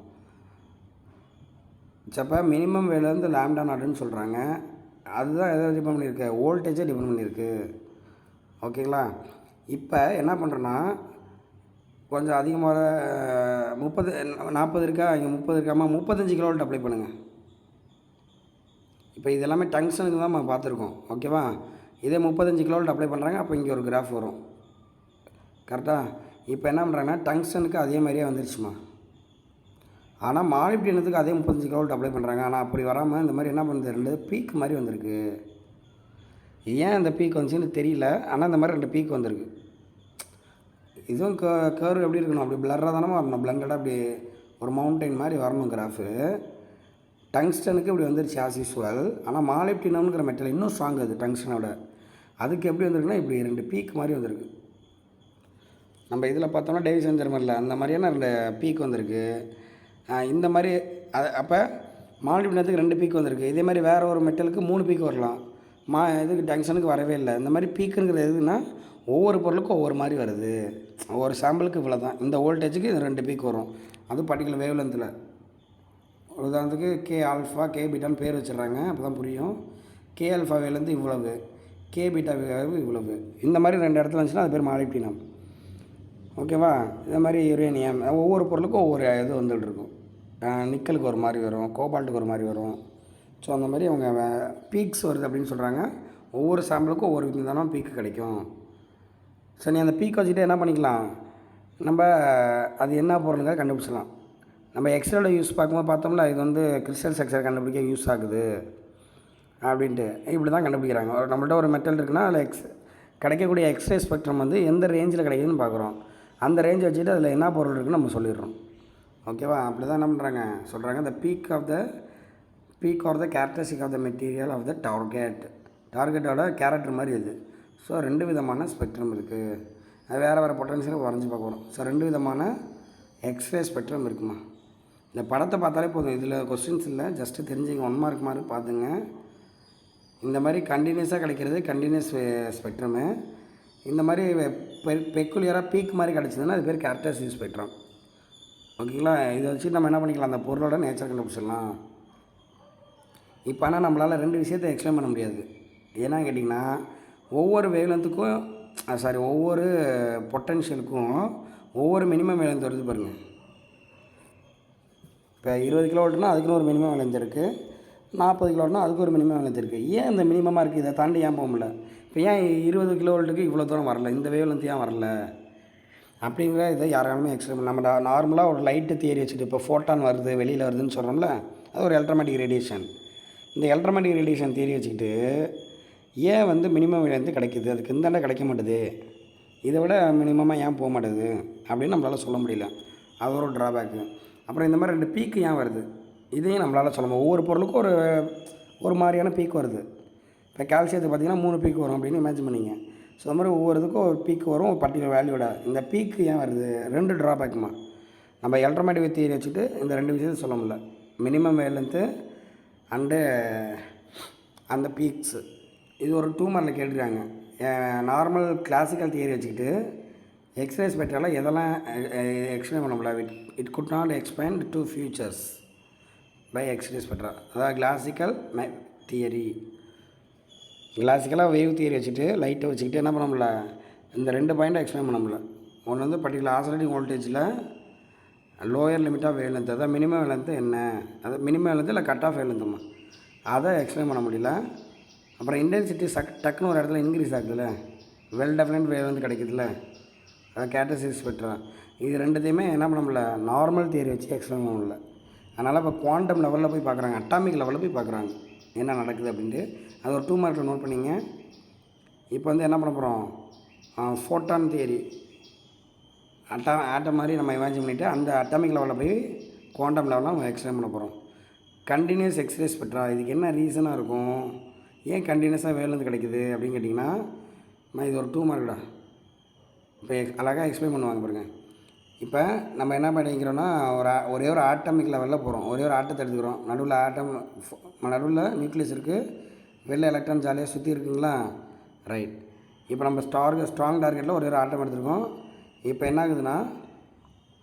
அப்போ மினிமம் வேலேருந்து லாம்டா நாட்டுன்னு சொல்கிறாங்க. அதுதான் எதை டிபெண்ட் பண்ணியிருக்கு, வோல்டேஜை டிபெண்ட் பண்ணியிருக்கு. ஓகேங்களா. இப்போ என்ன பண்ணுறேன்னா, கொஞ்சம் அதிகமாக 40 இருக்கா, இங்கே 30 இருக்காமல் 35 கிலோவோல்ட் அப்ளை பண்ணுங்கள். இப்போ இது எல்லாமே டங்ஸ்டனுக்கு தான் நம்ம பார்த்துருக்கோம். ஓகேவா. இதே 35 கிலோவோல்ட் அப்ளை பண்ணுறாங்க. அப்போ இங்கே ஒரு கிராஃப் வரும். கரெக்டாக. இப்போ என்ன பண்ணுறாங்கன்னா, டங்ஸ்டனுக்கு அதே மாதிரியே வந்துருச்சுமா. ஆனால் மாலிப்டினத்துக்கு அதே 35 கிலோவோல்ட் அப்ளை பண்ணுறாங்க. ஆனால் அப்படி வராமல் இந்த மாதிரி என்ன பண்ணுறது, ரெண்டு பீக் மாதிரி வந்திருக்கு. ஏன் இந்த பீக் வந்துச்சுன்னு தெரியல, ஆனால் இந்த மாதிரி 2 பீக் வந்திருக்கு. இதுவும் கர்வ் எப்படி இருக்கணும், அப்படி பிளராக தானே வரணும், பிளண்டடாக அப்படி ஒரு மவுண்டைன் மாதிரி வரணும் கிராஃபு. டங்ஸ்டனுக்கு இப்படி வந்துருச்சு ஆஸ் யூஸ்வல். ஆனால் மாலிப்டினம்ங்கிற மெட்டல் இன்னும் ஸ்ட்ராங், அது டங்ஸ்டனோட. அதுக்கு எப்படி வந்திருக்குன்னா இப்படி 2 பீக் மாதிரி வந்திருக்கு. நம்ம இதில் பார்த்தோம்னா டேவிசன் ஜெர்மனில் அந்த மாதிரியான 2 பீக் வந்திருக்கு. இந்த மாதிரி அப்போ மாலிப்டினத்துக்கு 2 பீக் வந்திருக்கு. இதே மாதிரி வேறு ஒரு மெட்டலுக்கு 3 பீக் வரலாம். இதுக்கு டங்ஸ்டனுக்கு வரவே இல்லை. இந்த மாதிரி பீக்குங்கிறது எதுனா ஒவ்வொரு பொருளுக்கும் ஒவ்வொரு மாதிரி வருது. ஒவ்வொரு சாம்பிளுக்கு இவ்வளோ தான். இந்த வோல்டேஜுக்கு இது 2 பீக் வரும். அது பர்டிகுலர் வேவ் லென்த்தில். உதாரணத்துக்கு கே ஆல்ஃபா கே பீட்டான்னு பேர் வச்சிடுறாங்க, அப்போ தான் புரியும். கே ஆல்ஃபா வேவ்லேருந்து இவ்வளவு, கே பீட்டா வேவ் இவ்வளவு. இந்த மாதிரி 2 இடத்துல இருந்துச்சுன்னா அது பேர் மாலிப்டினம். ஓகேவா. இந்த மாதிரி யுரேனியம், ஒவ்வொரு பொருளுக்கும் ஒவ்வொரு இது வந்துட்டு இருக்கும். நிக்கலுக்கு ஒரு மாதிரி வரும், கோபால்ட்டுக்கு ஒரு மாதிரி வரும். ஸோ அந்த மாதிரி அவங்க பீக்ஸ் வருது அப்படின்னு சொல்கிறாங்க. ஒவ்வொரு சாம்பிளுக்கும் ஒவ்வொரு விதமான பீக்கு கிடைக்கும். சரி, நீ அந்த பீக் வச்சுட்டு என்ன பண்ணிக்கலாம், நம்ம அது என்ன பொருளுங்க கண்டுபிடிச்சலாம். நம்ம எக்ஸ்ரேல யூஸ் பார்க்கும்போது பார்த்தோம்ல, இது வந்து கிறிஸ்டல் ஸ்ட்ரக்சர் கண்டுபிடிக்க யூஸ் ஆகுது அப்படின்ட்டு இப்படி தான் கண்டுபிடிக்கிறாங்க. நம்மள்ட்ட ஒரு மெட்டல் இருக்குன்னா அதில் கிடைக்கக்கூடிய எக்ஸ்ரே ஸ்பெக்ட்ரம் வந்து எந்த ரேஞ்சில் கிடைக்குதுன்னு பார்க்குறோம். அந்த ரேஞ்ச் வச்சுட்டு அதில் என்ன பொருள் இருக்குன்னு நம்ம சொல்லிடுறோம். ஓகேவா. அப்படி தான் என்ன பண்ணுறாங்க சொல்கிறாங்க, the peak or the characteristic of the material of the டார்கெட்டோட கேரக்டர் மாதிரி இது. ஸோ 2 விதமான ஸ்பெக்ட்ரம் இருக்குது. அது வேறு பொட்டன்ஷியலுக்கு வரைஞ்சி பார்க்குறோம். ஸோ 2 விதமான எக்ஸ்ரே ஸ்பெக்ட்ரம் இருக்குமா. இந்த படத்தை பார்த்தாலே போதும், இதில் கொஸ்டின்ஸ் இல்லை, ஜஸ்ட்டு தெரிஞ்சுங்க. 1 மார்க் மாதிரி பார்த்துங்க. இந்த மாதிரி கண்டினியூஸாக கிடைக்கிறது கண்டினியூஸ் ஸ்பெக்ட்ரமு. இந்த மாதிரி பெக்குலியராக பீக் மாதிரி கிடச்சிதுன்னா அது பேர் கேரக்டரிஸ்டிக் ஸ்பெக்ட்ரம். ஓகேங்களா. இதை வச்சு நம்ம என்ன பண்ணிக்கலாம், அந்த பொருளோட நேச்சர் கண்டுபிடிச்சிடலாம். இப்போ ஆனால் நம்மளால் 2 விஷயத்தை எக்ஸ்பிளைன் பண்ண முடியாது. ஏன்னா கேட்டிங்கன்னா, ஒவ்வொரு வேவ்லென்த்துக்கும் ஒவ்வொரு பொட்டன்ஷியலுக்கும் ஒவ்வொரு மினிமம் வேவ்லென்த் வருது பாருங்கள். இப்போ 20 கிலோவோல்ட்னா அதுக்குன்னு ஒரு மினிமம் வேவ்லென்த் இருக்குது, 40 கிலோவோல்ட்னா அதுக்கு ஒரு மினிமம் வேவ்லென்த் இருக்குது. ஏன் இந்த மினிமமாக இருக்குது, இதை தாண்டி ஏன் போக முடியல. இப்போ ஏன் 20 கிலோவோல்ட்டுக்கு இவ்வளோ தூரம் வரல, இந்த வேவ்லென்த் ஏன் வரல அப்படிங்கிற இதை யாராலுமே எக்ஸ்பிளைன் பண்ண. நம்ம நார்மலாக ஒரு லைட்டு தியரி வச்சுட்டு இப்போ ஃபோட்டான் வருது வெளியில் வருதுன்னு சொல்கிறோம்ல, அது ஒரு எலக்ட்ரோமேட்டிக் ரேடியேஷன். இந்த எலக்ட்ரோமேட்டிக் ரேடியேஷன் தியரி வச்சுக்கிட்டு ஏன் வந்து மினிமம் வேலேந்து கிடைக்குது, அதுக்கு இந்தாண்ட கிடைக்க மாட்டுது, இதை விட மினிமமாக ஏன் போக மாட்டேது அப்படின்னு நம்மளால் சொல்ல முடியல. அது ஒரு ட்ராபேக்கு. அப்புறம் இந்த மாதிரி 2 பீக்கு ஏன் வருது, இதையும் நம்மளால் சொல்ல முடியும். ஒவ்வொரு பொருளுக்கும் ஒரு மாதிரியான பீக் வருது. இப்போ கால்சியத்துக்கு பார்த்திங்கன்னா 3 பீக் வரும் அப்படின்னு இமேஜின் பண்ணிங்க. ஸோ அது மாதிரி ஒவ்வொரு இதுக்கும் ஒரு பீக் வரும், ஒரு பர்டிகுலர் வேல்யூட. இந்த பீக்கு ஏன் வருது, 2 ட்ராபேக்குமா. நம்ம எலக்ட்ரோமேட்டிக் தியரி வச்சுட்டு இந்த 2 விஷயத்தை சொல்ல முடியல. மினிமம் வேவ்லென்த்து அண்டு அந்த பீக்ஸு. இது ஒரு 2 மார்க்கில் கேட்டிருக்காங்க. நார்மல் கிளாசிக்கல் தியரி வச்சுக்கிட்டு எக்ஸ்ரே ஸ்பெக்ட்ரால எதெல்லாம் எக்ஸ்பிளைன் பண்ண முடியல. It could not explain to features by X-ray spectra. அதாவது கிளாசிக்கல் தியரி, கிளாசிக்கலாக வேவ் தியரி வச்சுட்டு லைட்டை வச்சுக்கிட்டு என்ன பண்ண முடியல, இந்த 2 பாயிண்ட்டை எக்ஸ்பிளைன் பண்ண முடியல. ஒன்று வந்து பர்டிகுலர் ஆசிலேட்டிங் வோல்டேஜில் lower limit of wavelength, அதாவது மினிமம் வேவ் லென்த்து என்ன, அது மினிமம் வேவ் லென்த்து இல்லை கட் ஆஃப் வேவ் லென்த்துமா, அதை எக்ஸ்பிளைன் பண்ண முடியல. அப்புறம் இன்டென்சிட்டி டக்குன்னு ஒரு இடத்துல இன்க்ரீஸ் ஆகுதுல்ல, வெல் டெஃபினட் வேவ் வந்து கிடைக்குதுல்ல, அதை கேரக்டரிஸ்டிக்ஸ் ஸ்பெக்ட்ரா. இது 2த்தையுமே என்ன பண்ண முடியல, நார்மல் தியரி வச்சு எக்ஸ்பிளைன் பண்ண முடியல. அதனால் இப்போ குவாண்டம் லெவலில் போய் பார்க்குறாங்க, அட்டாமிக் லெவலில் போய் பார்க்குறாங்க என்ன நடக்குது அப்படின்ட்டு. அது ஒரு 2 மார்க்கில் நோட் பண்ணிங்க. இப்போ வந்து என்ன பண்ண போகிறோம், ஃபோட்டான் தியரி, ஆட்டம் மாதிரி நம்ம இமேஜின் பண்ணிவிட்டு அந்த அட்டாமிக் லெவலில் போய் குவாண்டம் லெவலில் நம்ம எக்ஸ்பிளைன் பண்ண போகிறோம். கண்டினியூஸ் எக்ஸ்ரே ஸ்பெக்ட்ரா, இதுக்கு என்ன ரீசனாக இருக்கும், ஏன் கண்டினியூஸாக வேவ்லென்த் கிடைக்குது அப்படின்னு கேட்டிங்கன்னா, இது ஒரு 2 மார்க்குடா. இப்போ அழகாக எக்ஸ்பிளைன் பண்ணுவாங்க பாருங்கள். இப்போ நம்ம என்ன பண்ணிக்கிறோன்னா, ஒரே ஒரு ஆட்டமிக் லெவலில் போகிறோம், ஒரே ஒரு ஆட்டத்தை எடுத்துக்கிறோம். நடுவில் நியூக்ளியஸ் இருக்குது, வெளில எலக்ட்ரான் ஜாலியாக சுற்றி இருக்குங்களா, ரைட். இப்போ நம்ம ஸ்ட்ராங் டார்கெட்டில் ஒரே ஒரு ஆட்டம் எடுத்துருக்கோம். இப்போ என்ன ஆகுதுன்னா,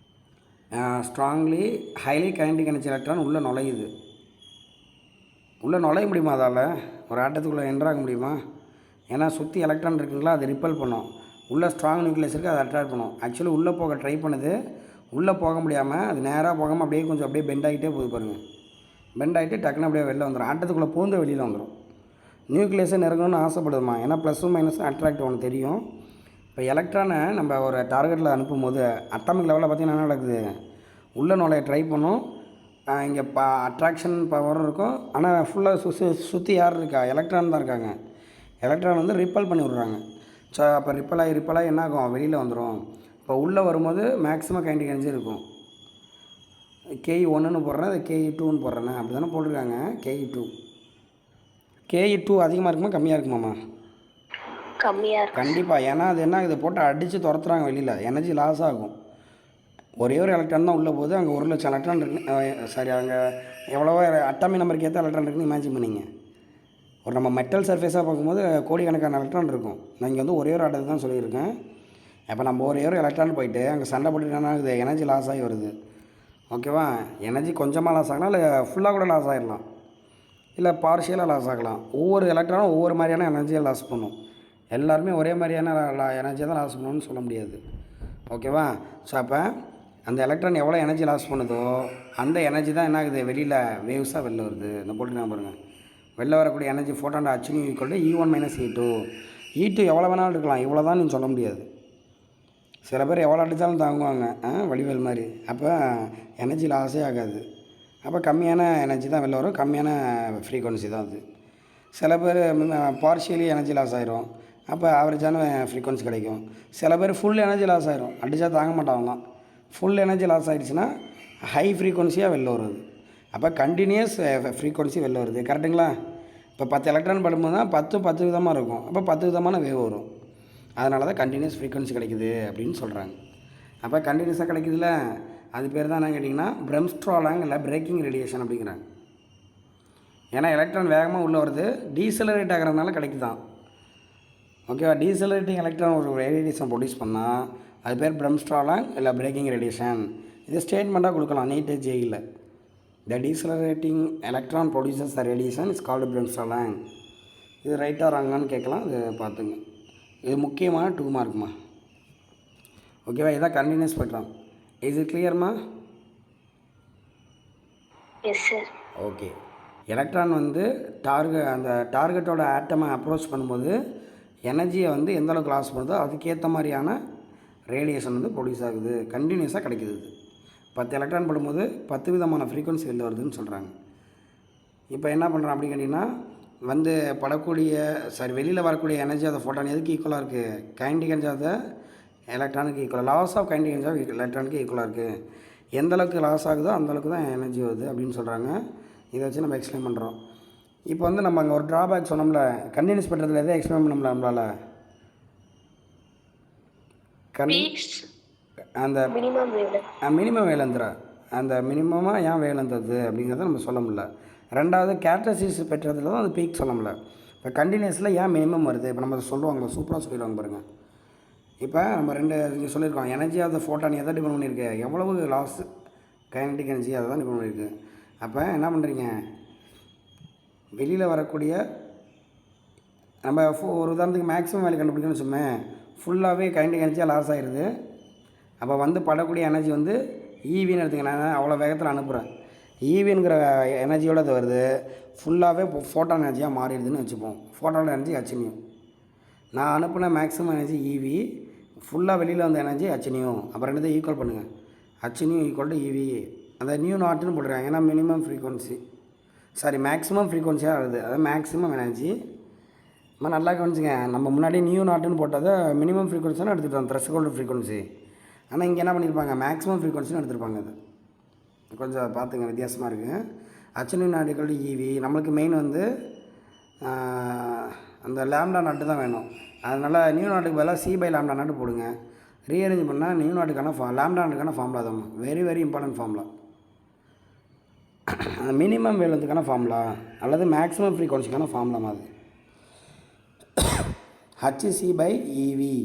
strongly highly kinetic energy electron உள்ளே நுழையுது. உள்ளே நுழைய முடியுமா, அதால் ஒரு ஆட்டத்துக்குள்ளே என்ட்ராக முடியுமா? ஏன்னா சுற்றி எலக்ட்ரான் இருக்குங்களா, அது ரிப்பல் பண்ணும். உள்ளே ஸ்ட்ராங் நியூக்ளியஸ் இருக்குது, அதை அட்ராக்ட் பண்ணும். ஆக்சுவலி உள்ளே போக ட்ரை பண்ணுது, உள்ளே போக முடியாமல் அது நேராக போகாமல் அப்படியே பெண்ட் ஆகிட்டே போகுது பாருங்கள். பெண்ட் ஆகிட்டு டக்குன்னு அப்படியே வெளில வந்துடும், ஆட்டத்துக்குள்ளே பூந்து வெளியில் வந்துடும். நியூக்ளியஸை நெருங்கணும்னு ஆசைப்படுதுமா, ஏன்னா ப்ளஸும் மைனஸும் அட்ராக்ட் ஒன்று தெரியும். இப்போ எலக்ட்ரானை நம்ம ஒரு டார்கெட்டில் அனுப்பும்போது அட்டாமிக் லெவலில் பார்த்திங்கன்னா என்ன நடக்குது, உள்ளே நுழைய ட்ரை பண்ணும். இங்கே அட்ராக்ஷன் பவரும் இருக்கும், ஆனால் ஃபுல்லாக சுற்றி யார் இருக்கா, எலக்ட்ரான் தான் இருக்காங்க. எலக்ட்ரான் வந்து ரிப்பல் பண்ணி விட்றாங்க. ஸோ அப்போ ரிப்பலாகி என்ன ஆகும், வெளியில் வந்துடும். இப்போ உள்ளே வரும்போது மேக்ஸிமம் கைனடிக் எனர்ஜி இருக்கும். KE1ன்னு போடுறேன், அது KE2ன்னு போடுறேன், அப்படி தானே போட்டிருக்காங்க. KE2 அதிகமாக இருக்குமா கம்மியாக இருக்குமாம்மா? கம்மியாக இருக்கு கண்டிப்பாக. ஏன்னா அது என்ன, இதை போட்டு அடித்து துரத்துறாங்க வெளியில், எனர்ஜி லாஸ் ஆகும். ஒரே ஒரு எலக்ட்ரான் தான் உள்ளே போகுது, அங்கே 1,00,000 எலக்ட்ரான் இருக்குது. அங்கே எவ்வளவோ அட்டாமிக் நம்பருக்கு ஏற்ற எலக்ட்ரான் இருக்குன்னு இமேஜின் பண்ணிங்க. ஒரு நம்ம மெட்டல் சர்ஃபேஸாக பார்க்கும்போது கோடிக்கணக்கான எலக்ட்ரான் இருக்கும். நான் இங்கே வந்து ஒரே ஒரு ஆட்டத்தை தான் சொல்லியிருக்கேன். இப்போ நம்ம ஒரே ஒரு எலக்ட்ரான் போயிட்டு அங்கே சண்டை போட்டுட்டு என்ன ஆகுது, எனர்ஜி லாஸ் ஆகி வருது. ஓகேவா, எனர்ஜி கொஞ்சமாக லாஸ் ஆகலாம், இல்லை ஃபுல்லாக கூட லாஸ் ஆகிடலாம், இல்லை பார்ஷியலாக லாஸ் ஆகலாம். ஒவ்வொரு எலக்ட்ரானும் ஒவ்வொரு மாதிரியான எனர்ஜியை லாஸ் பண்ணும். எல்லாருமே ஒரே மாதிரியான எனர்ஜியை தான் லாஸ் பண்ணணும்னு சொல்ல முடியாது. ஓகேவா. ஸோ அப்போ அந்த எலக்ட்ரான் எவ்வளோ எனர்ஜி லாஸ் பண்ணுதோ அந்த எனர்ஜி தான் என்ன ஆகுது, வெளியில் வேவ்ஸாக வெளில வருது. இந்த போட்டு நான் பாருங்கள், வெளில வரக்கூடிய எனர்ஜி ஃபோட்டான் அச்சுனி equal to E1 minus E2. E2 எவ்வளோ வேணாலும் இருக்கலாம், இவ்வளோ தான் நீங்கள் சொல்ல முடியாது. சில பேர் எவ்வளோ அடித்தாலும் தாங்குவாங்க, வடிவேல் மாதிரி. அப்போ எனர்ஜி லாஸே ஆகாது. அப்போ கம்மியான எனர்ஜி தான் வெளில வரும், கம்மியான ஃப்ரீக்வன்சி தான் அது. சில பேர் பார்ஷியலி எனர்ஜி லாஸ் ஆகிரும், அப்போ ஆவரேஜான ஃப்ரீக்வன்சி கிடைக்கும். சில பேர் ஃபுல் எனர்ஜி லாஸ் ஆகிரும், அடித்தா தாங்க மாட்டாங்களாம். ஃபுல் எனர்ஜி லாஸ் ஆகிடுச்சுன்னா ஹை ஃப்ரீக்வன்சியாக வெளில வருது. அப்போ கண்டினியூஸ் ஃப்ரீக்வன்சி வெளில வருது. கரெக்டுங்களா. இப்போ 10 எலக்ட்ரான் படும்போது தான் 10 விதமாக இருக்கும், அப்போ 10 விதமான வேவ் வரும். அதனால தான் கண்டினியூஸ் ஃப்ரீக்வன்சி கிடைக்குது அப்படின்னு சொல்கிறாங்க. அப்போ கண்டினியூஸாக கிடைக்குதுல்ல, அது பேர் தான் என்ன கேட்டிங்கன்னா பிரம்ஸ்ட்ராலாங் இல்லை பிரேக்கிங் ரேடியேஷன் அப்படிங்கிறாங்க. ஏன்னா எலக்ட்ரான் வேகமாக உள்ளே வருது, டீசலரேட் ஆகிறதுனால கிடைக்குதான். ஓகேவா. டீசலரேட்டிங் எலக்ட்ரான் ஒரு ரேடியேஷன் ப்ரொடியூஸ் பண்ணால் அது பேர் பிரம்ஸ்ட்ராலாங் இல்லை பிரேக்கிங் ரேடியேஷன். இது ஸ்டேட்மெண்ட்டாக கொடுக்கலாம் நீட் ஜெயில். The decelerating electron produces the radiation is called bremsstrahlung. இது ரைட்டாக ராங்கான்னு கேட்கலாம், இது பார்த்துங்க. இது முக்கியமான 2 மார்க்குமா. ஓகேவா. இதான் கண்டினியூஸ் ஸ்பெக்ட்ரம். இஸ் இட் கிளியர்மா? Yes sir. ஓகே. எலக்ட்ரான் வந்து அந்த டார்கெட்டோட ஆட்டமை அப்ரோச் பண்ணும்போது எனர்ஜியை வந்து எந்த அளவுக்கு லாஸ் பண்ணுதோ அதுக்கேற்ற மாதிரியான ரேடியேஷன் வந்து ப்ரொடியூஸ் ஆகுது, கண்டினியூஸாக கிடைக்குது. 10 எலக்ட்ரான் படும்போது 10 விதமான ஃப்ரீக்வன்சி வெளில வருதுன்னு சொல்கிறாங்க. இப்போ என்ன பண்ணுறோம் அப்படின்னு கேட்டிங்கன்னா வந்து படக்கூடிய வெளியில் வரக்கூடிய எனர்ஜி ஆஃப் த ஃபோட்டான் எதுக்கு ஈக்குவலாக இருக்குது? கைனடிக் எனர்ஜி ஆஃப் த எலக்ட்ரானுக்கு ஈக்குவலாக. Loss of kinetic energy of எலக்ட்ரானுக்கு ஈக்குவலாக இருக்குது. எந்த அளவுக்கு லாஸ் ஆகுதோ அந்தளவுக்கு தான் எனர்ஜி வருது அப்படின்னு சொல்கிறாங்க. இதை வச்சு நம்ம எக்ஸ்பிளைன் பண்ணுறோம். இப்போ வந்து நம்ம அங்கே ஒரு ட்ராபேக் சொன்னோம்ல, கண்டினியூஸ் பண்ணுறதுல எதை எக்ஸ்பிளைன் பண்ணோம்ல நம்மளால்? அந்த மினிமம் வேலந்திரா அந்த மினிமமாக ஏன் வேலந்தது அப்படிங்கிறத நம்ம சொல்ல முடியல. ரெண்டாவது கேரக்டரிஸ்டிக்ஸ் பெற்றதில் தான் அது பீக் சொல்ல முடியல. இப்போ கண்டினியூஸில் ஏன் மினிமம் வருது? இப்போ நம்ம அதை சொல்லுவாங்க, சூப்பராக சொல்லிடுவாங்க பாருங்கள். இப்போ நம்ம இங்கே சொல்லியிருக்கோம், எனர்ஜி ஆஃப் த ஃபோட்டான் எதை டிபெண்ட் பண்ணியிருக்கு? எவ்வளவு லாஸ் கைனடிக் எனர்ஜி அதை தான் டிபெண்ட் பண்ணியிருக்கு. அப்போ என்ன பண்ணுறீங்க, வெளியில் வரக்கூடிய நம்ம ஒரு உதாரணத்துக்கு மேக்ஸிமம் வேல்யூ கண்டுபிடிக்கணும்னு வச்சுமே, ஃபுல்லாகவே கைனடிக் எனர்ஜியாக லாஸ் ஆகிடுது. அப்போ வந்து படக்கூடிய எனர்ஜி வந்து ஈவின்னு எடுத்துங்க. நான் அவ்வளோ வேகத்தில் அனுப்புகிறேன், ஈவிங்கிற எனர்ஜியோடு அது வருது, ஃபுல்லாகவே ஃபோட்டான் எனர்ஜியாக மாறிடுதுன்னு வச்சுப்போம். ஃபோட்டான் எனர்ஜி ஹச்னியூ. நான் அனுப்புன மேக்ஸிமம் எனர்ஜி ஈவி, ஃபுல்லாக வெளியில் வந்த எனர்ஜி ஹச்னியூ. அப்புறம் ரெண்டு ஈக்குவல் பண்ணுங்கள், ஹச்னியூ ஈக்குவல் டு ஈவி. அந்த நியூ நாட்டுன்னு போட்டுருக்காங்க, ஏன்னா மினிமம் ஃப்ரீக்வன்சி மேக்ஸிமம் ஃப்ரீக்வன்சியாக வருது, அதாவது மேக்ஸிமம் எனர்ஜி. நம்ம நல்லா கவனிச்சுங்க, நம்ம முன்னாடி நியூ நாட்டுன்னு போட்டதை மினிமம் ஃப்ரீக்வன்சின்னு எடுத்துகிட்டோம், த்ரெஷ்ஹோல்டு ஃப்ரீக்வன்சி. ஆனால் இங்கே என்ன பண்ணியிருப்பாங்க, மேக்ஸிமம் ஃப்ரீக்வன்சின்னு எடுத்துருப்பாங்க. அது கொஞ்சம் பார்த்துங்க, வித்தியாசமாக இருக்குது. ஹச்னியூ நாட் ஈக்குவல் டு ஈவி. நம்மளுக்கு மெயின் வந்து அந்த லேம்டா நாட்டு தான் வேணும். அதனால் நியூ நாட்டுக்கு பதிலாக சி பை லேம்டா நாட்டு போடுங்க. ரீஅரேஞ்ச் பண்ணால் நியூ நாட்டுக்கான லேம்டா நாட்டுக்கான ஃபார்முலா தான், very very important formula. Minimum வேலத்துக்கான ஃபார்முலா அல்லது மேக்ஸிமம் ஃப்ரீக்வன்சிக்கான ஃபார்முலா மாதிரி ஹச்சி பை ஈவி.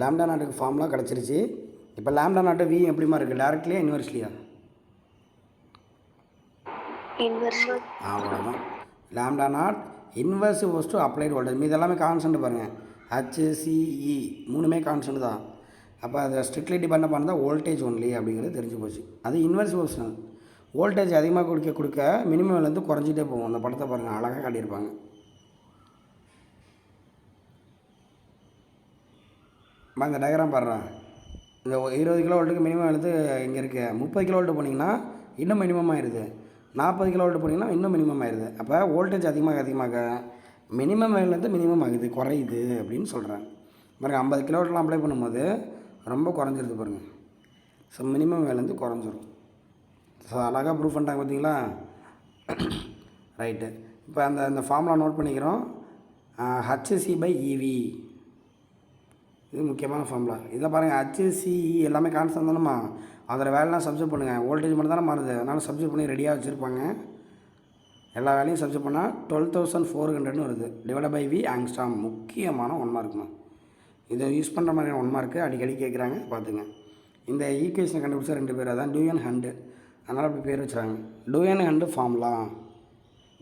லேம்டா நாட்டுக்கு ஃபார்முலா கிடச்சிருச்சு. இப்போ லேம்டா நாட்டு வி எப்படிமா இருக்குது, டேரக்ட்லியா இன்வெர்ஸ்லியா? அவ்வளோதான். Lambda not inverse first to applied voltage. மீது எல்லாமே கான்ஸ்டன்ட் பாருங்கள், ஹச்சிஇ மூணுமே கான்ஸ்டன்ட் தான். அப்போ அதை ஸ்ட்ரிக்ட்லி டிபெண்ட் பண்ணால் வோல்டேஜ் ஒன்லி அப்படிங்கிறது தெரிஞ்சு போச்சு. அது இன்வெர்ஸ் ஃபோர்ஷன். வோல்டேஜ் அதிகமாக கொடுக்க மினிமம்லேருந்து குறைஞ்சிட்டே போகும். அந்த படத்தை பாருங்கள், அழகாக காட்டியிருப்பாங்க. இந்த டயக்ராம் பாடுறேன். இந்த 20 கிலோ வோல்ட்டுக்கு மினிமம் எடுத்து இங்கே இருக்குது. 30 கிலோ வோல்ட்டு போனீங்கன்னா இன்னும் மினிமம் ஆயிடுது. 40 கிலோ வோல்ட்டு போனீங்கன்னா இன்னும் மினிமம் ஆயிடுது. அப்போ வோல்டேஜ் அதிகமாக மினிமம் வேலேருந்து மினிமம் ஆகுது, குறையுது அப்படின்னு சொல்கிறேன். பாருங்கள், 50 கிலோ வோல்ட்லாம் அப்ளை பண்ணும்போது ரொம்ப குறைஞ்சிருது பாருங்கள். ஸோ மினிமம் வேலேருந்து குறைஞ்சிரும். ஸோ அழகாக ப்ரூஃப் பண்ணிட்டாங்க பார்த்தீங்களா? ரைட்டு. இப்போ அந்த ஃபார்முலா நோட் பண்ணிக்கிறோம். ஹச்சி பை ஈவி, இது முக்கியமான ஃபார்முலா. இதை பாருங்கள், ஹச்சிஇ எல்லாமே கான்ஸ்டன்ட் தானேம்மா. அதில் வேலைலாம் சப்ஜெக்ட் பண்ணுங்கள். வோல்டேஜ் மட்டும் தானே மாறுது, அதனால் சப்ஜெக்ட் பண்ணி ரெடியாக வச்சுருப்பாங்க. எல்லா வேலையும் சப்ஜெக்ட் பண்ணால் 12,400 வருது. Divide by V angstrom. முக்கியமான 1 மார்க்குமா. இதை யூஸ் பண்ணுற மாதிரியான 1 மார்க்கு அடிக்கடி கேட்குறாங்க, பார்த்துங்க. இந்த ஈக்குவேஷனை கண்டுபிடிச்சா 2 பேர், அதான் டூயன் ஹண்டு, அதனால் அப்படி பேர் வச்சுறாங்க. டூயன் ஹண்டு ஃபார்முலா.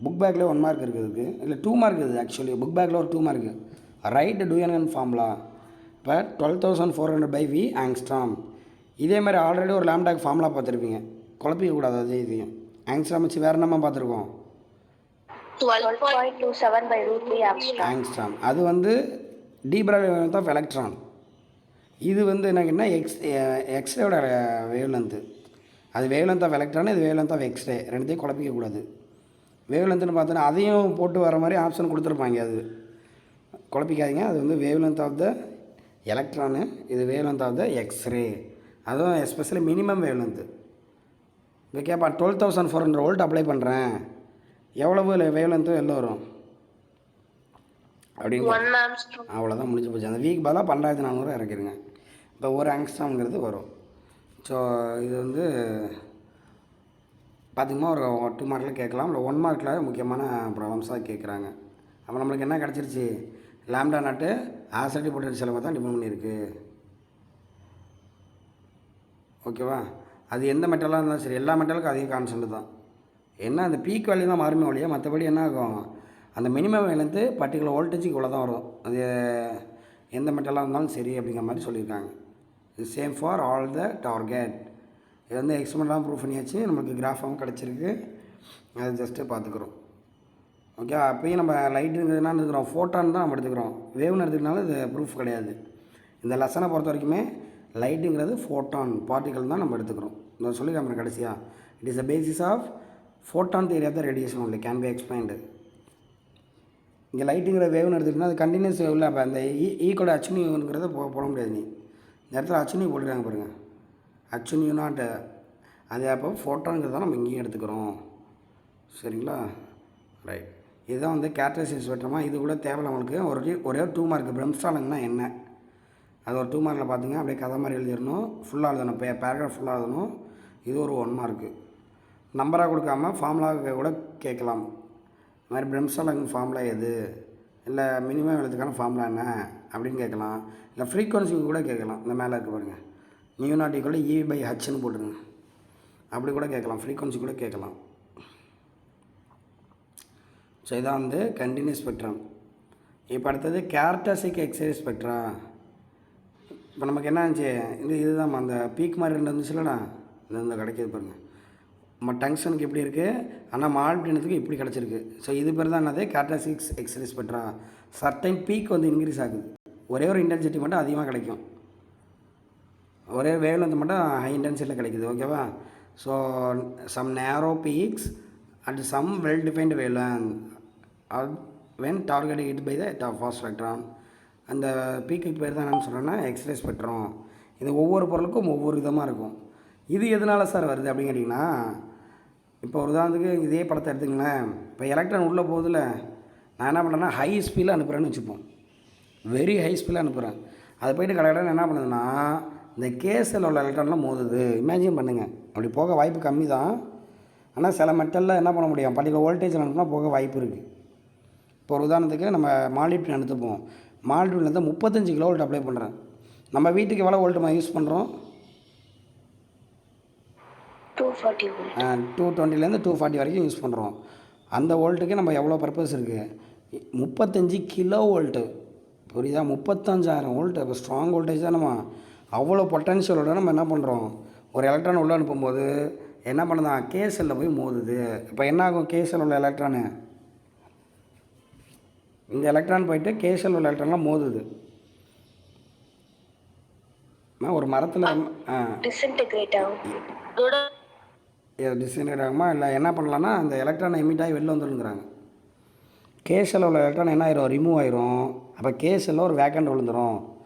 புக் பேக்கில் 1 மார்க் இருக்குது, இல்லை 2 மார்க் இருக்குது. ஆக்சுவலி புக் பேக்கில் ஒரு 2 மார்க்கு. Write Duane Hunt formula. இப்போ 12,400 பை வி ஆங்ஸ்ட்ராம். இதே மாதிரி ஆல்ரெடி ஒரு லேம்டாக் ஃபார்முலா பார்த்துருப்பீங்க, குழப்பிக்க கூடாது. அது இதையும் ஆங்ஸ்ட்ராம் வச்சு வேறு நம்ம பார்த்துருக்கோம், 12.27 by root 3 ஆங்ஸ்ட்ராம். அது வந்து de Broglie wavelength of electron. இது வந்து என்னன்னா எக்ஸ்ரேயோட வேவ்லென்த்து. அது வேவ்லென்த் ஆஃப் எலக்ட்ரான், இது வேவ்லென்த் ஆஃப் எக்ஸ்ரே. ரெண்டுத்தையும் குழப்பிக்கக்கூடாது. வேவ்லென்த்துன்னு பார்த்தோன்னா அதையும் போட்டு வர மாதிரி ஆப்ஷன் கொடுத்துருப்பாங்க, அது குழப்பிக்காதீங்க. அது வந்து வேவ்லென்த் ஆஃப் த எலக்ட்ரானு, இது வேவ்லென்த் ஆஃப் த எக்ஸ்ரே. அதுவும் எஸ்பெஷலி மினிமம் வேவ்லென்த்து. இப்போ கேட்பா 12,400 வோல்ட் அப்ளை பண்ணுறேன், எவ்வளவு வேவ்லென்த்து வெளில வரும் அப்படின்னு. அவ்வளோதான், முடிஞ்சு போச்சு. அந்த வீக் பதிலாக 12,400 இறக்கிடுங்க. இப்போ 1 ஆங்ஸ்ட்ராம்ங்கிறது வரும். ஸோ இது வந்து பார்த்திங்கன்னா ஒரு 2 மார்க்கில் கேட்கலாம், இல்லை 1 மார்க்கில் முக்கியமான ப்ராப்ளம்ஸாக கேட்குறாங்க. அப்போ நம்மளுக்கு என்ன கிடச்சிருச்சு, லேம்டா நாட்டு ஆசிட்டி பொட்டன்ஷியலை தான் டிபெண்ட் பண்ணியிருக்கு. ஓகேவா? அது எந்த மெட்டலாக இருந்தாலும் சரி, எல்லா மெட்டலுக்கும் அதிக கான்ஸ்டன்ட் தான். என்ன அந்த பீக் வேல்யூ தான் மாறுமே ஒழிய மற்றபடி என்ன ஆகும், அந்த மினிமம் வேலேருந்து பர்டிகுலர் வோல்டேஜுக்கு இவ்வளோ தான் வரும். அது எந்த மெட்டலாக இருந்தாலும் சரி அப்படிங்கிற மாதிரி சொல்லியிருக்காங்க. இது same for all the target. இது வந்து எக்ஸ்பெரிமெண்ட்லாம் ப்ரூஃப் பண்ணியாச்சு, நம்மளுக்கு கிராஃபாகவும் கிடச்சிருக்கு. அது ஜஸ்ட்டு பார்த்துக்குறோம். ஓகே, அப்போயும் நம்ம லைட்டுங்கிறதுனா எடுத்துக்கிறோம், ஃபோட்டான் தான் நம்ம எடுத்துக்கிறோம். வேவ்னு எடுத்துக்கினாலும் இது ப்ரூஃப் கிடையாது. இந்த லெசனை பொறுத்த வரைக்குமே லைட்டுங்கிறது ஃபோட்டான் பார்ட்டிகல் தான் நம்ம எடுத்துக்கிறோம். நான் சொல்லிக்கிறேன் கடைசியாக, it is the basis of photon theory of the radiation only can be explained. இங்கே லைட்டுங்கிற வேவ்னு எடுத்துக்கிட்டா அது கண்டினியூஸ் வேவில் அப்போ அந்த ஈக்குவல் அச்சுனிங்கிறத போட முடியாது. நீ இந்த இடத்துல அச்சுனி போட்டுருக்காங்க பாருங்கள், அச்சுனி நாட் அது அப்போ ஃபோட்டான்ங்கிறத நம்ம இங்கேயும் எடுத்துக்கிறோம். சரிங்களா? ரைட். இதுதான் வந்து கேரக்டரிஸ்டிக்ஸ் வெட்டுறோமா. இது கூட தேவையில்ல உங்களுக்கு ஒரே 2 மார்க் பிரம்ஸ்டாலிங்னா என்ன, அது ஒரு 2 மார்க்கில் பார்த்துங்க. அப்படியே கதை மாதிரி எழுதிடணும், ஃபுல்லாக எழுதணும், பேராகிராஃப் ஃபுல்லாக எழுதணும். இது ஒரு 1 மார்க்கு. நம்பராக கொடுக்காம ஃபார்முலாவுக்கு கூட கேட்கலாம். இது மாதிரி பிரம்ஸ்டாலிங் ஃபார்முலா எது, இல்லை மினிமம் எழுதுக்கான ஃபார்முலா என்ன அப்படின்னு கேட்கலாம். இல்லை ஃப்ரீக்வன்சிக்கு கூட கேட்கலாம். இந்த மேலே இருக்க பாருங்கள், நியூ நாட் ஈக்குவல் E/Hன்னு போட்டுருங்க, அப்படி கூட கேட்கலாம். ஃப்ரீக்வன்சி கூட கேட்கலாம். ஸோ இதான் வந்து கண்டினியூஸ் ஸ்பெக்ட்ரம். இப்போ அடுத்தது கேரக்டரிஸ்டிக் எக்ஸைஸ் ஸ்பெக்ட்ரா. இப்போ நமக்கு என்ன ஆச்சு, இதுதான் அந்த பீக் மாதிரி இருந்துச்சுலடா, இந்த கிடைக்கிது பாருங்கள். நம்ம டங்ஷனுக்கு இப்படி இருக்குது, ஆனால் மால்பினத்துக்கு இப்படி கிடச்சிருக்கு. ஸோ இது பேர் தான் என்னது, characteristics exercise spectra. Certain peak வந்து இன்க்ரீஸ் ஆகுது, ஒரே ஒரு இன்டென்சிட்டி மட்டும் அதிகமாக கிடைக்கும், ஒரே வேவ்லென்த் மட்டும் ஹை இன்டென்சிட்டியில் கிடைக்குது. ஓகேவா? So some narrow peaks at some well defined wavelength when targeted hit by the fast spectrum. அந்த பீக்குக்கு பேர் தான் என்னென்னு சொல்கிறேன்னா எக்ஸ்ரே ஸ்பெக்ட்ரம். இது ஒவ்வொரு பொருளுக்கும் ஒவ்வொரு விதமாக இருக்கும். இது எதனால் சார் வருது அப்படின்னு கேட்டிங்கன்னா, இப்போ ஒரு உதாரணத்துக்கு இதே படத்தை எடுத்துங்களேன். இப்போ எலக்ட்ரான் உள்ளே போகுதுல, நான் என்ன பண்ணுறேன்னா ஹை ஸ்பீடில் அனுப்புகிறேன்னு வச்சுப்போம், வெரி ஹை ஸ்பீடில் அனுப்புகிறேன். அது போய்ட்டு கலெக்டர் என்ன பண்ணுதுன்னா இந்த கேஸில் உள்ள எலக்ட்ரான்லாம் மோதுது. இமேஜின் பண்ணுங்கள், அப்படி போக வாய்ப்பு கம்மி தான். ஆனால் சில மெட்டலில் என்ன பண்ண முடியும், பர்டிகுலர் வோல்டேஜில் அனுப்புனா போக வாய்ப்பு இருக்குது. இப்போ ஒரு உதாரணத்துக்கு நம்ம மாலிப்டின் எடுத்துப்போம். மாலிப்டின்லேருந்து 35 கிலோவோல்ட் அப்ளை பண்ணுறேன். நம்ம வீட்டுக்கு எவ்வளோ வோல்ட் நம்ம யூஸ் பண்ணுறோம், 240 வோல்ட், 220லேருந்து 240 வரைக்கும் யூஸ் பண்ணுறோம். அந்த வோல்ட்டுக்கு நம்ம எவ்வளோ பர்பஸ் இருக்குது, 35 கிலோ வோல்ட்டு. புரியுதா? 35,000 வோல்ட்டு. இப்போ ஸ்ட்ராங் வோல்டேஜ் தான். நம்ம அவ்வளோ பொட்டன்ஷியலோட நம்ம என்ன பண்ணுறோம், ஒரு எலக்ட்ரான் உள்ளே அனுப்பும்போது என்ன பண்ணுதான், கேசலில் போய் மோதுது. இப்போ என்ன ஆகும், கேசல் உள்ள எலக்ட்ரானு, இந்த எலக்ட்ரான் போயிட்டு கேஷல் உள்ள எலக்ட்ரான்லாம் மோதுது. ஒரு மரத்தில் டிஸ்இன்டெகிரேட் ஆகுமா, இல்லை என்ன பண்ணலான்னா அந்த எலக்ட்ரானை எமிட் ஆகி வெளில வந்துருங்கிறாங்க. கேஷல் உள்ள எலக்ட்ரான் என்ன ஆயிரும், ரிமூவ் ஆயிரும். அப்போ கேஷலில் ஒரு வேக்கண்ட் விழுந்துடும்.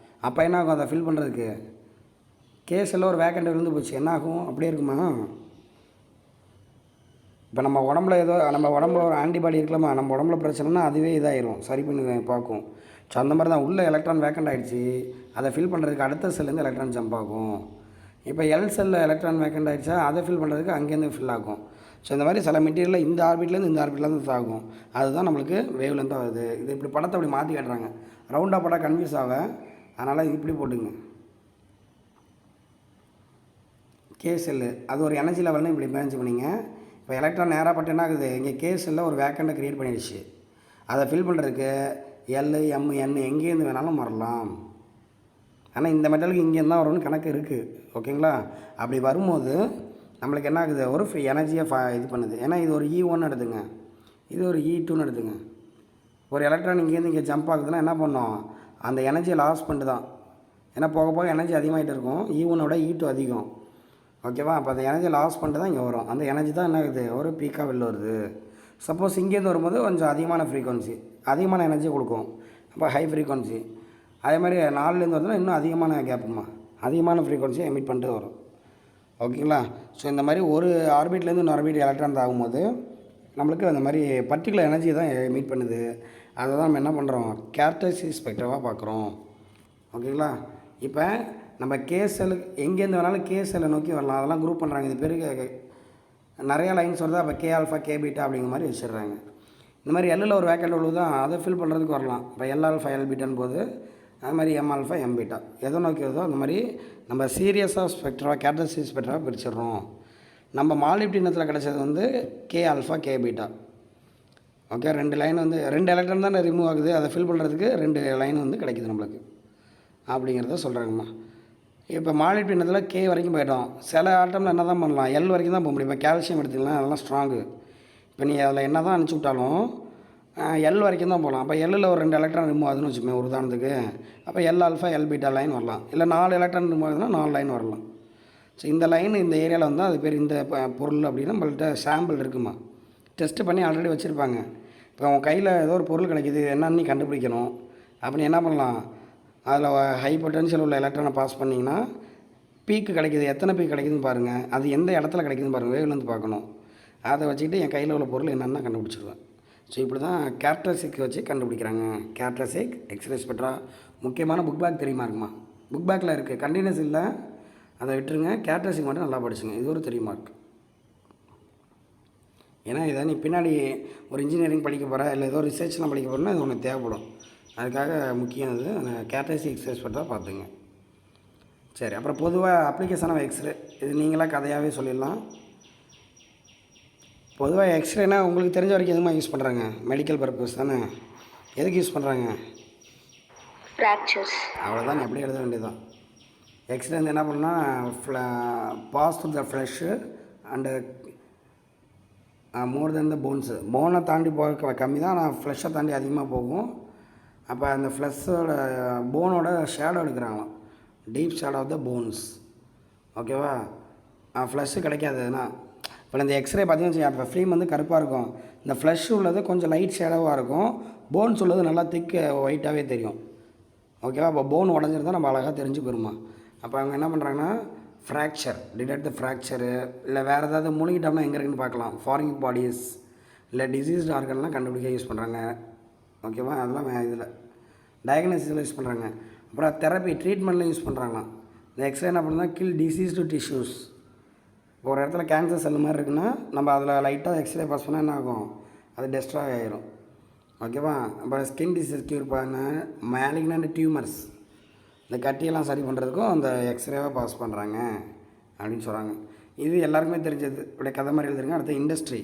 அப்போ என்ன ஆகும், அதை ஃபில் பண்ணுறதுக்கு கேஷலில் ஒரு வேக்கண்ட் விழுந்து போச்சு, என்ன ஆகும், அப்படியே இருக்குமா. இப்போ நம்ம உடம்புல ஏதோ நம்ம உடம்புல ஒரு ஆன்டிபாடி இருக்கலாமா, நம்ம உடம்புல பிரச்சனைனா அதுவே இதாயிரும், சரி பண்ணி பார்க்கும். ஸோ அந்த மாதிரி தான் உள்ள எலக்ட்ரான் வேக்கண்ட் ஆகிடுச்சு, அதை ஃபில் பண்ணுறதுக்கு அடுத்த செல்லேருந்து எலக்ட்ரான் ஜம்ப் ஆகும். இப்போ எல் செல்லில் எலக்ட்ரான் வேக்கண்ட் ஆகிடுச்சா, அதை ஃபில் பண்ணுறதுக்கு அங்கேருந்து ஃபில் ஆகும். ஸோ இந்த மாதிரி சில மெட்டீரியலில் இந்த ஆர்பிட்லேருந்து இந்த ஆர்பிட்லேருந்து ஆகும். அதுதான் நம்மளுக்கு வேவ் லென்த்தாக வருது. இது இப்படி படத்தை அப்படி மாற்றி காட்டுறாங்க, ரவுண்டாக படம் கன்ஃபியூஸ் ஆக, அதனால் இது இப்படி போட்டுங்க. கே செல்லு அது ஒரு எனர்ஜி லெவல்னு இப்படி மேனேஜ் பண்ணிங்க. இப்போ எலக்ட்ரான் நேராக பட்டு என்ன ஆகுது, இங்கே கேஸில் ஒரு வேக்கண்டை க்ரியேட் பண்ணிடுச்சு. அதை ஃபில் பண்ணுறதுக்கு எல் எம் என் எங்கேருந்து வேணாலும் வரலாம். ஆனால் இந்த மெட்டலுக்கு இங்கேருந்து தான் வரும்னு கணக்கு இருக்குது. ஓகேங்களா? அப்படி வரும்போது நம்மளுக்கு என்ன ஆகுது, ஒரு எனர்ஜியை இது பண்ணுது. ஏன்னா இது ஒரு E1 எடுத்துங்க, இது ஒரு E2ன்னு எடுத்துங்க. ஒரு எலக்ட்ரான் இங்கேருந்து இங்கே ஜம்ப் ஆகுதுன்னா என்ன பண்ணோம், அந்த எனர்ஜியை லாஸ் பண்ணிட்டு தான். ஏன்னா போக போக எனர்ஜி அதிகமாகிட்டு இருக்கும், E1ஓட E2 அதிகம். ஓகேவா? அப்போ அந்த எனர்ஜி லாஸ் பண்ணிட்டு தான் இங்கே வரும். அந்த எனர்ஜி தான் என்ன ஆகுது, ஒரு பீக்காக வெளில வருது. சப்போஸ் இங்கேருந்து வரும்போது கொஞ்சம் அதிகமான ஃப்ரீக்வன்சி, அதிகமான எனர்ஜி கொடுக்கும், அப்போ ஹை ஃப்ரீக்வன்சி. அதே மாதிரி 4லேருந்து வருதுன்னா இன்னும் அதிகமான கேப்புமா, அதிகமான ஃப்ரீக்வன்சியை எமிட் பண்ணிட்டு வரும். ஓகேங்களா? ஸோ இந்த மாதிரி ஒரு ஆர்பிட்லேருந்து இன்னொரு ஆர்பிட் எலக்ட்ரான் ஆகும்போது நம்மளுக்கு அந்த மாதிரி பர்டிகுலர் எனர்ஜி தான் எமிட் பண்ணுது. அதை தான் நம்ம என்ன பண்ணுறோம், கேரக்டரிஸ்டிக் ஸ்பெக்ட்ரமாக பார்க்குறோம். ஓகேங்களா? இப்போ நம்ம கேசலுக்கு எங்கேருந்து வேணாலும் கேசலை நோக்கி வரலாம், அதெல்லாம் குரூப் பண்ணுறாங்க. இது பேருக்கு நிறையா லைன்ஸ் வருது. அப்போ கே ஆல்ஃபா கே பீட்டா அப்படிங்கிற மாதிரி வச்சிடுறாங்க. இந்த மாதிரி எல்லில் ஒரு வேக்கண்ட் உள்ளது தான், அதை ஃபில் பண்ணுறதுக்கு வரலாம். இப்போ எல் ஆல்ஃபா எல் பீட்டான்னு போது அது மாதிரி எம் ஆல்ஃபா எம் பீட்டா எதை நோக்கி வருதோ அந்த மாதிரி நம்ம சீரியஸாக ஸ்பெக்ட்ரா கேரக்டரிஸ்டிக் ஸ்பெக்ட்ராக பிரிச்சிடுறோம். நம்ம மாலிப்டினத்தில் கிடச்சது வந்து K alpha K beta. Okay, 2 line வந்து 2 எலக்ட்ரான் தானே ரிமூவ் ஆகுது, அதை ஃபில் பண்ணுறதுக்கு 2 லைன் வந்து கிடைக்குது நம்மளுக்கு அப்படிங்கிறத சொல்கிறாங்கம்மா. இப்போ மாலிப்டினத்தில் கே வரைக்கும் போய்ட்டோம். சில ஆட்டமில் என்ன தான் பண்ணலாம், எல் வரைக்கும் தான் போக முடியும். இப்போ கால்சியம் எடுத்துக்கலாம், அதெல்லாம் ஸ்ட்ராங்கு. இப்போ நீ அதில் என்ன தான் அனுப்பிச்சி விட்டாலும் எல் வரைக்கும் தான் போகலாம். அப்போ எல்லில் ஒரு 2 எலக்ட்ரான் ரிமூவ் ஆகுதுன்னு வச்சுக்கோங்க ஒரு உதாரணத்துக்கு. அப்போ L alpha L beta line வரலாம், இல்லை 4 எலக்ட்ரான் ரிமூவ் ஆகுதுன்னா 4 லைன் வரலாம். ஸோ இந்த லைன் இந்த ஏரியாவில் வந்தால் அது பேர் இந்த பொருள் அப்படின்னு நம்மள்கிட்ட சாம்பிள் இருக்குமா. டெஸ்ட்டு பண்ணி ஆல்ரெடி வச்சுருப்பாங்க. இப்போ உன் கையில் ஏதோ ஒரு பொருள் கிடைக்கிது, என்னன்னு நீ கண்டுபிடிக்கணும். அப்போ நீ என்ன பண்ணலாம், அதில் ஹை பொட்டன்ஷியல் உள்ள எலக்ட்ரானை பாஸ் பண்ணிங்கன்னா பீக்கு கிடைக்கிது, எத்தனை பீக் கிடைக்குதுன்னு பாருங்கள், அது எந்த இடத்துல கிடைக்குதுன்னு பாருங்கள், வேவ்லேருந்து பார்க்கணும். அதை வச்சுக்கிட்டு என் கையில் உள்ள பொருள் என்னென்னா கண்டுபிடிச்சிடுவேன். ஸோ இப்படி தான் கேரக்டரிஸ்டிக் வச்சு கண்டுபிடிக்கிறாங்க. Characteristic, X-ray spectra. முக்கியமான புக் பேக் தெரியுமா இருக்குமா? புக் பேக்கில் இருக்குது, கண்டினியூஸ் இல்லை, அதை விட்டுருங்க. கேரக்டரிஸ்டிக் மட்டும் நல்லா படிச்சுங்க, இது ஒரு 3 மார்க். ஏன்னா இதை நீ பின்னாடி ஒரு இன்ஜினியரிங் படிக்க போகிற, இல்லை ஏதோ ரிசர்ச்லாம் படிக்க போகிறேன்னா இது ஒன்று தேவைப்படும். அதுக்காக முக்கியம் அது. அந்த கேரக்டரிஸ்டிக் எக்ஸ்ரே ஸ்பெக்ட்ரா பார்த்துங்க. சரி, அப்புறம் பொதுவாக அப்ளிகேஷன் ஆஃப் எக்ஸ்ரே, இது நீங்களாக கதையாகவே சொல்லிடலாம். பொதுவாக எக்ஸ்ரேனா உங்களுக்கு தெரிஞ்ச வரைக்கும் எதுவுமா யூஸ் பண்ணுறாங்க? மெடிக்கல் பர்பஸ் தானே. எதுக்கு யூஸ் பண்ணுறாங்க? ஃப்ராக்சர்ஸ். அவ்வளோதான், நீ அப்படியே எழுத வேண்டியதுதான். எக்ஸ்ரே வந்து என்ன பண்ணால் pass through the flesh and more then the bones. போனை தாண்டி போக கம்மி தான், ஆனால் ஃப்ளஷை தாண்டி அதிகமாக போகும். அப்போ அந்த ஃப்ளஷோட போனோட ஷேடோ எடுக்கிறாங்களாம், deep shadow of the bones. ஓகேவா? ஃப்ளஷ்ஷு கிடைக்காதுன்னா இப்போ இந்த எக்ஸ்ரே பார்த்தீங்கன்னு வச்சுக்கோங்க, இப்போ ஃபிலிம் வந்து கருப்பாக இருக்கும், இந்த ஃப்ளஷ் உள்ளது கொஞ்சம் லைட் ஷேடோவாக இருக்கும், போன்ஸ் உள்ளது நல்லா திக் ஒயிட்டாகவே தெரியும். ஓகேவா? அப்போ போன் உடஞ்சிருந்தால் நம்ம அழகாக தெரிஞ்சு போயிருமா. அப்போ அவங்க என்ன பண்ணுறாங்கன்னா ஃப்ராக்சர், டிடெக்ட் த ஃப்ராக்சரு, இல்லை வேறு ஏதாவது முழுங்கிட்டோம்னா எங்கே இருக்குன்னு பார்க்கலாம், ஃபாரின் பாடிஸ் இல்லை டிசீஸ்டு ஆர்கன்லாம் கண்டுபிடிக்க யூஸ் பண்ணுறாங்க. ஓகேவா? அதெல்லாம் இதில் டயக்னோசிஸில் யூஸ் பண்ணுறாங்க. அப்புறம் தெரப்பி, ட்ரீட்மெண்ட்டில் யூஸ் பண்ணுறாங்களாம். இந்த எக்ஸ்ரே என்ன பண்ணுறதுனா கில் டிசீஸ்டு டிஷ்யூஸ். இப்போ ஒரு இடத்துல கேன்சர் செல் மாதிரி இருக்குன்னா நம்ம அதில் லைட்டாக எக்ஸ்ரே பாஸ் பண்ணால் என்ன ஆகும், அது டெஸ்ட்ராய் ஆகிரும். ஓகேவா? அப்புறம் ஸ்கின் டிசீஸ் க்யூர் பண்ண, மேலிக்னன்ட் டியூமர்ஸ், இந்த கட்டியெல்லாம் சரி பண்ணுறதுக்கும் அந்த எக்ஸ்ரேவை பாஸ் பண்ணுறாங்க அப்படின்னு சொல்கிறாங்க. இது எல்லாருக்குமே தெரிஞ்சது, இப்படியே கதை மாதிரி எழுதுருங்க. அடுத்து இண்டஸ்ட்ரி.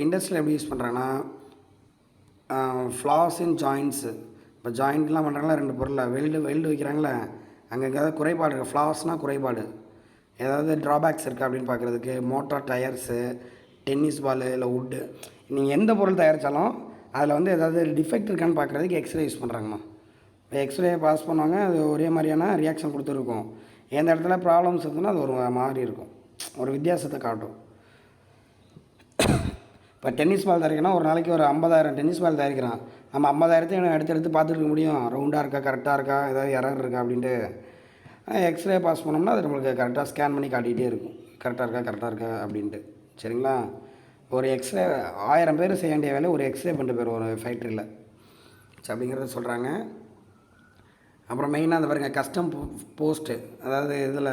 இண்டஸ்ட்ரியில் எப்படி யூஸ் பண்ணுறாங்கன்னா ஃப்ளாஸ் இன் ஜாயின்ட்ஸு. இப்போ ஜாயிண்ட்லாம் பண்ணுறாங்களா, 2 பொருளில் வெல்டு வைக்கிறாங்களே, அங்கே எங்கேயாவது குறைபாடு இருக்குது, ஃப்ளாஸ்னால் குறைபாடு, ஏதாவது ட்ராபேக்ஸ் இருக்குது அப்படின்னு பார்க்குறதுக்கு, மோட்டார் டயர்ஸு, டென்னிஸ் பாலு இல்லை வுட்டு, நீங்கள் எந்த பொருள் தயாரித்தாலும் அதில் வந்து ஏதாவது டிஃபெக்ட் இருக்கான்னு பார்க்குறதுக்கு எக்ஸ்ரே யூஸ் பண்ணுறாங்கம்மா. இப்போ எக்ஸ்ரே பாஸ் பண்ணுவாங்க, அது ஒரே மாதிரியான ரியாக்ஷன் கொடுத்துருக்கும். எந்த இடத்துல ப்ராப்ளம்ஸ் இருந்ததுன்னா அது ஒரு மாதிரி இருக்கும், ஒரு வித்தியாசத்தை காட்டும். இப்போ டென்னிஸ் பால் தயாரிக்கணும், ஒரு நாளைக்கு ஒரு 50,000 டென்னிஸ் பால் தயாரிக்கிறான். நம்ம 50,000த்தையும் எடுத்து பார்த்துட்டு இருக்க முடியும், ரவுண்டாக இருக்கா, கரெக்டாக இருக்கா, ஏதாவது எரர் இருக்கா அப்படின்ட்டு. எக்ஸ்ரே பாஸ் பண்ணோம்னா அது நம்மளுக்கு கரெக்டாக ஸ்கேன் பண்ணி காட்டிகிட்டே இருக்கும், கரெக்டாக இருக்கா அப்படின்ட்டு. சரிங்களா? ஒரு எக்ஸ்ரே 1000 பேர் செய்ய வேண்டிய வேலை ஒரு எக்ஸ்ரே பண்ணிட்டு போயிடும் ஒரு ஃபேக்ட்ரியில். அப்படிங்கிறத சொல்கிறாங்க. அப்புறம் மெயினாக அந்த பாருங்க கஸ்டம் போஸ்ட்டு, அதாவது இதில்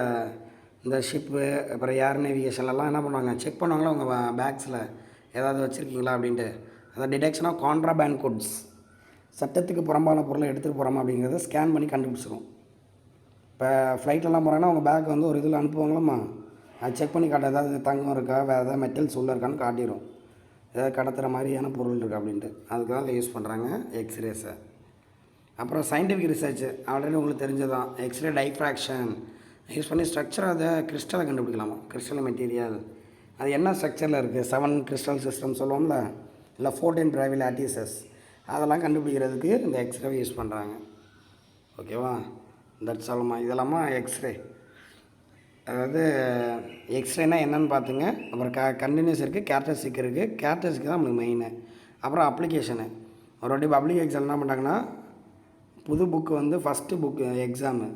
இந்த ஷிப்பு அப்புறம் ஏர் நேவிகேஷன்லாம் என்ன பண்ணுவாங்க, செக் பண்ணுவாங்களா உங்கள் பேக்ஸில் ஏதாவது வச்சுருக்கீங்களா அப்படின்ட்டு. அதாவது டிடெக்ஷன் ஆஃப் கான்ட்ராபேண்ட் குட்ஸ், சட்டத்துக்கு புறம்பான பொருளை எடுத்துகிட்டு போகிறோமா அப்படிங்கிறத ஸ்கேன் பண்ணி கண்டுபிடிச்சிடும். இப்போ ஃப்ளைட்லலாம் போகிறாங்கன்னா அவங்க பேக் வந்து ஒரு இதில் அனுப்புவாங்களாம்மா, அது செக் பண்ணி காட்ட, ஏதாவது தங்கம் இருக்கா, வேறு ஏதாவது மெட்டல்ஸ் உள்ளே இருக்கான்னு காட்டிடும், ஏதாவது கடத்துகிற மாதிரியான பொருள் இருக்குது அப்படின்ட்டு. அதுக்கு தான் அதை யூஸ் பண்ணுறாங்க எக்ஸ்ரேஸை. அப்புறம் சயின்டிஃபிக் ரிசர்ச் ஆல்ரெடி உங்களுக்கு தெரிஞ்சதான், எக்ஸ்ரே டைஃப்ராக்ஷன் யூஸ் பண்ணி ஸ்ட்ரக்சர் அதை கிறிஸ்டலை கண்டுபிடிக்கலாமா, கிறிஸ்டல் மெட்டீரியல் அது என்ன ஸ்ட்ரக்சரில் இருக்குது, 7 கிறிஸ்டல் சிஸ்டம் சொல்லுவோம்ல, இல்லை 14 பிரைவி லாட்டிசஸ், அதெல்லாம் கண்டுபிடிக்கிறதுக்கு இந்த எக்ஸ்ரேவை யூஸ் பண்ணுறாங்க. ஓகேவா? தட்ஸ் ஆல்மா. இதெல்லாமா எக்ஸ்ரே. அதாவது எக்ஸ்ரேனா என்னென்னு பார்த்துங்க. அப்புறம் கண்டினியூஸ் இருக்குது, கேரக்டரிஸ்டிக் இருக்குது. கேரக்டரிஸ்டிக் தான் நம்மளுக்கு மெயினு. அப்புறம் அப்ளிகேஷனு. ஒரு வாட்டி பப்ளிக் எக்ஸாம் என்ன பண்ணுறாங்கன்னா, புது புக்கு வந்து ஃபஸ்ட்டு புக்கு எக்ஸாமு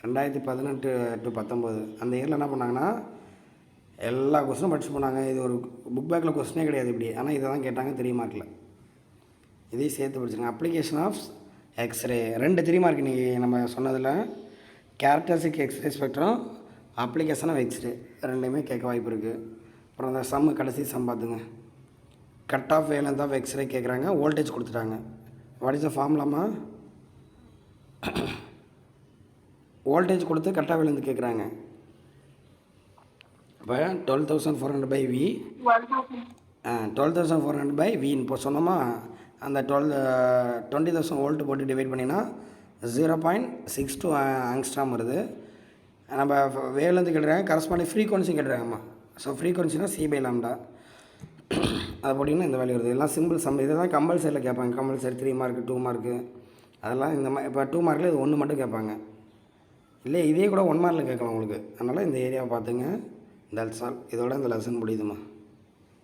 2018 to 19 அந்த இயரில் என்ன பண்ணாங்கன்னா எல்லா கொஸ்டினும் படிச்சு போனாங்க. இது ஒரு புக் பேக்கில் கொஸ்டினே கிடையாது இப்படி, ஆனால் இதை தான் கேட்டாங்க 3 மார்க்கில். இதையும் சேர்த்து படிச்சுருங்க. அப்ளிகேஷன் ஆஃப் எக்ஸ்ரே 2 3 மார்க் இன்றைக்கி நம்ம சொன்னதில், characteristic X-ray spectrum, application of X-ray ரெண்டுமே கேட்க வாய்ப்பு இருக்குது. அப்புறம் அந்த சம்மு கடைசி சம் பார்த்துங்க. Cut off valence of X-ray கேட்குறாங்க, வோல்டேஜ் கொடுத்துட்டாங்க. வாட் இஸ் த ஃபார்முலாமா, வோல்டேஜ் கொடுத்து கட் ஆஃப் வேலன்ஸ் கேட்குறாங்க. இப்போ 12,400 by V, 12,400 by V இப்போ சொன்னோமா, அந்த 20,000 வோல்ட் போட்டு டிவைட் பண்ணினா 0.62 ஆங்ஸ்ட்ராம் வருது. நம்ம வேவ்லேருந்து கேட்டுறாங்க, கரஸ்பாண்டிங் ஃப்ரீக்வன்சி கேட்டுறாங்கம்மா. ஸோ ஃப்ரீக்வன்சினா C/λ, அதை போட்டிங்கன்னா இந்த வேல்யூ வருது. எல்லாம் சிம்பிள் சம். இதை தான் கம்பல்சரியில் கேட்பாங்க. கம்பல்சரி 3 மார்க்கு 2 மார்க்கு அதெல்லாம் இந்த மாதிரி. இப்போ 2 மார்க்கில் இது 1 மட்டும் கேட்பாங்க, இல்லை இதே கூட 1 மார்க்கில் கேட்கலாம் உங்களுக்கு. அதனால் இந்த ஏரியாவை பார்த்துங்க. That's all. இதோட இந்த லெசன் முடியுதுமா.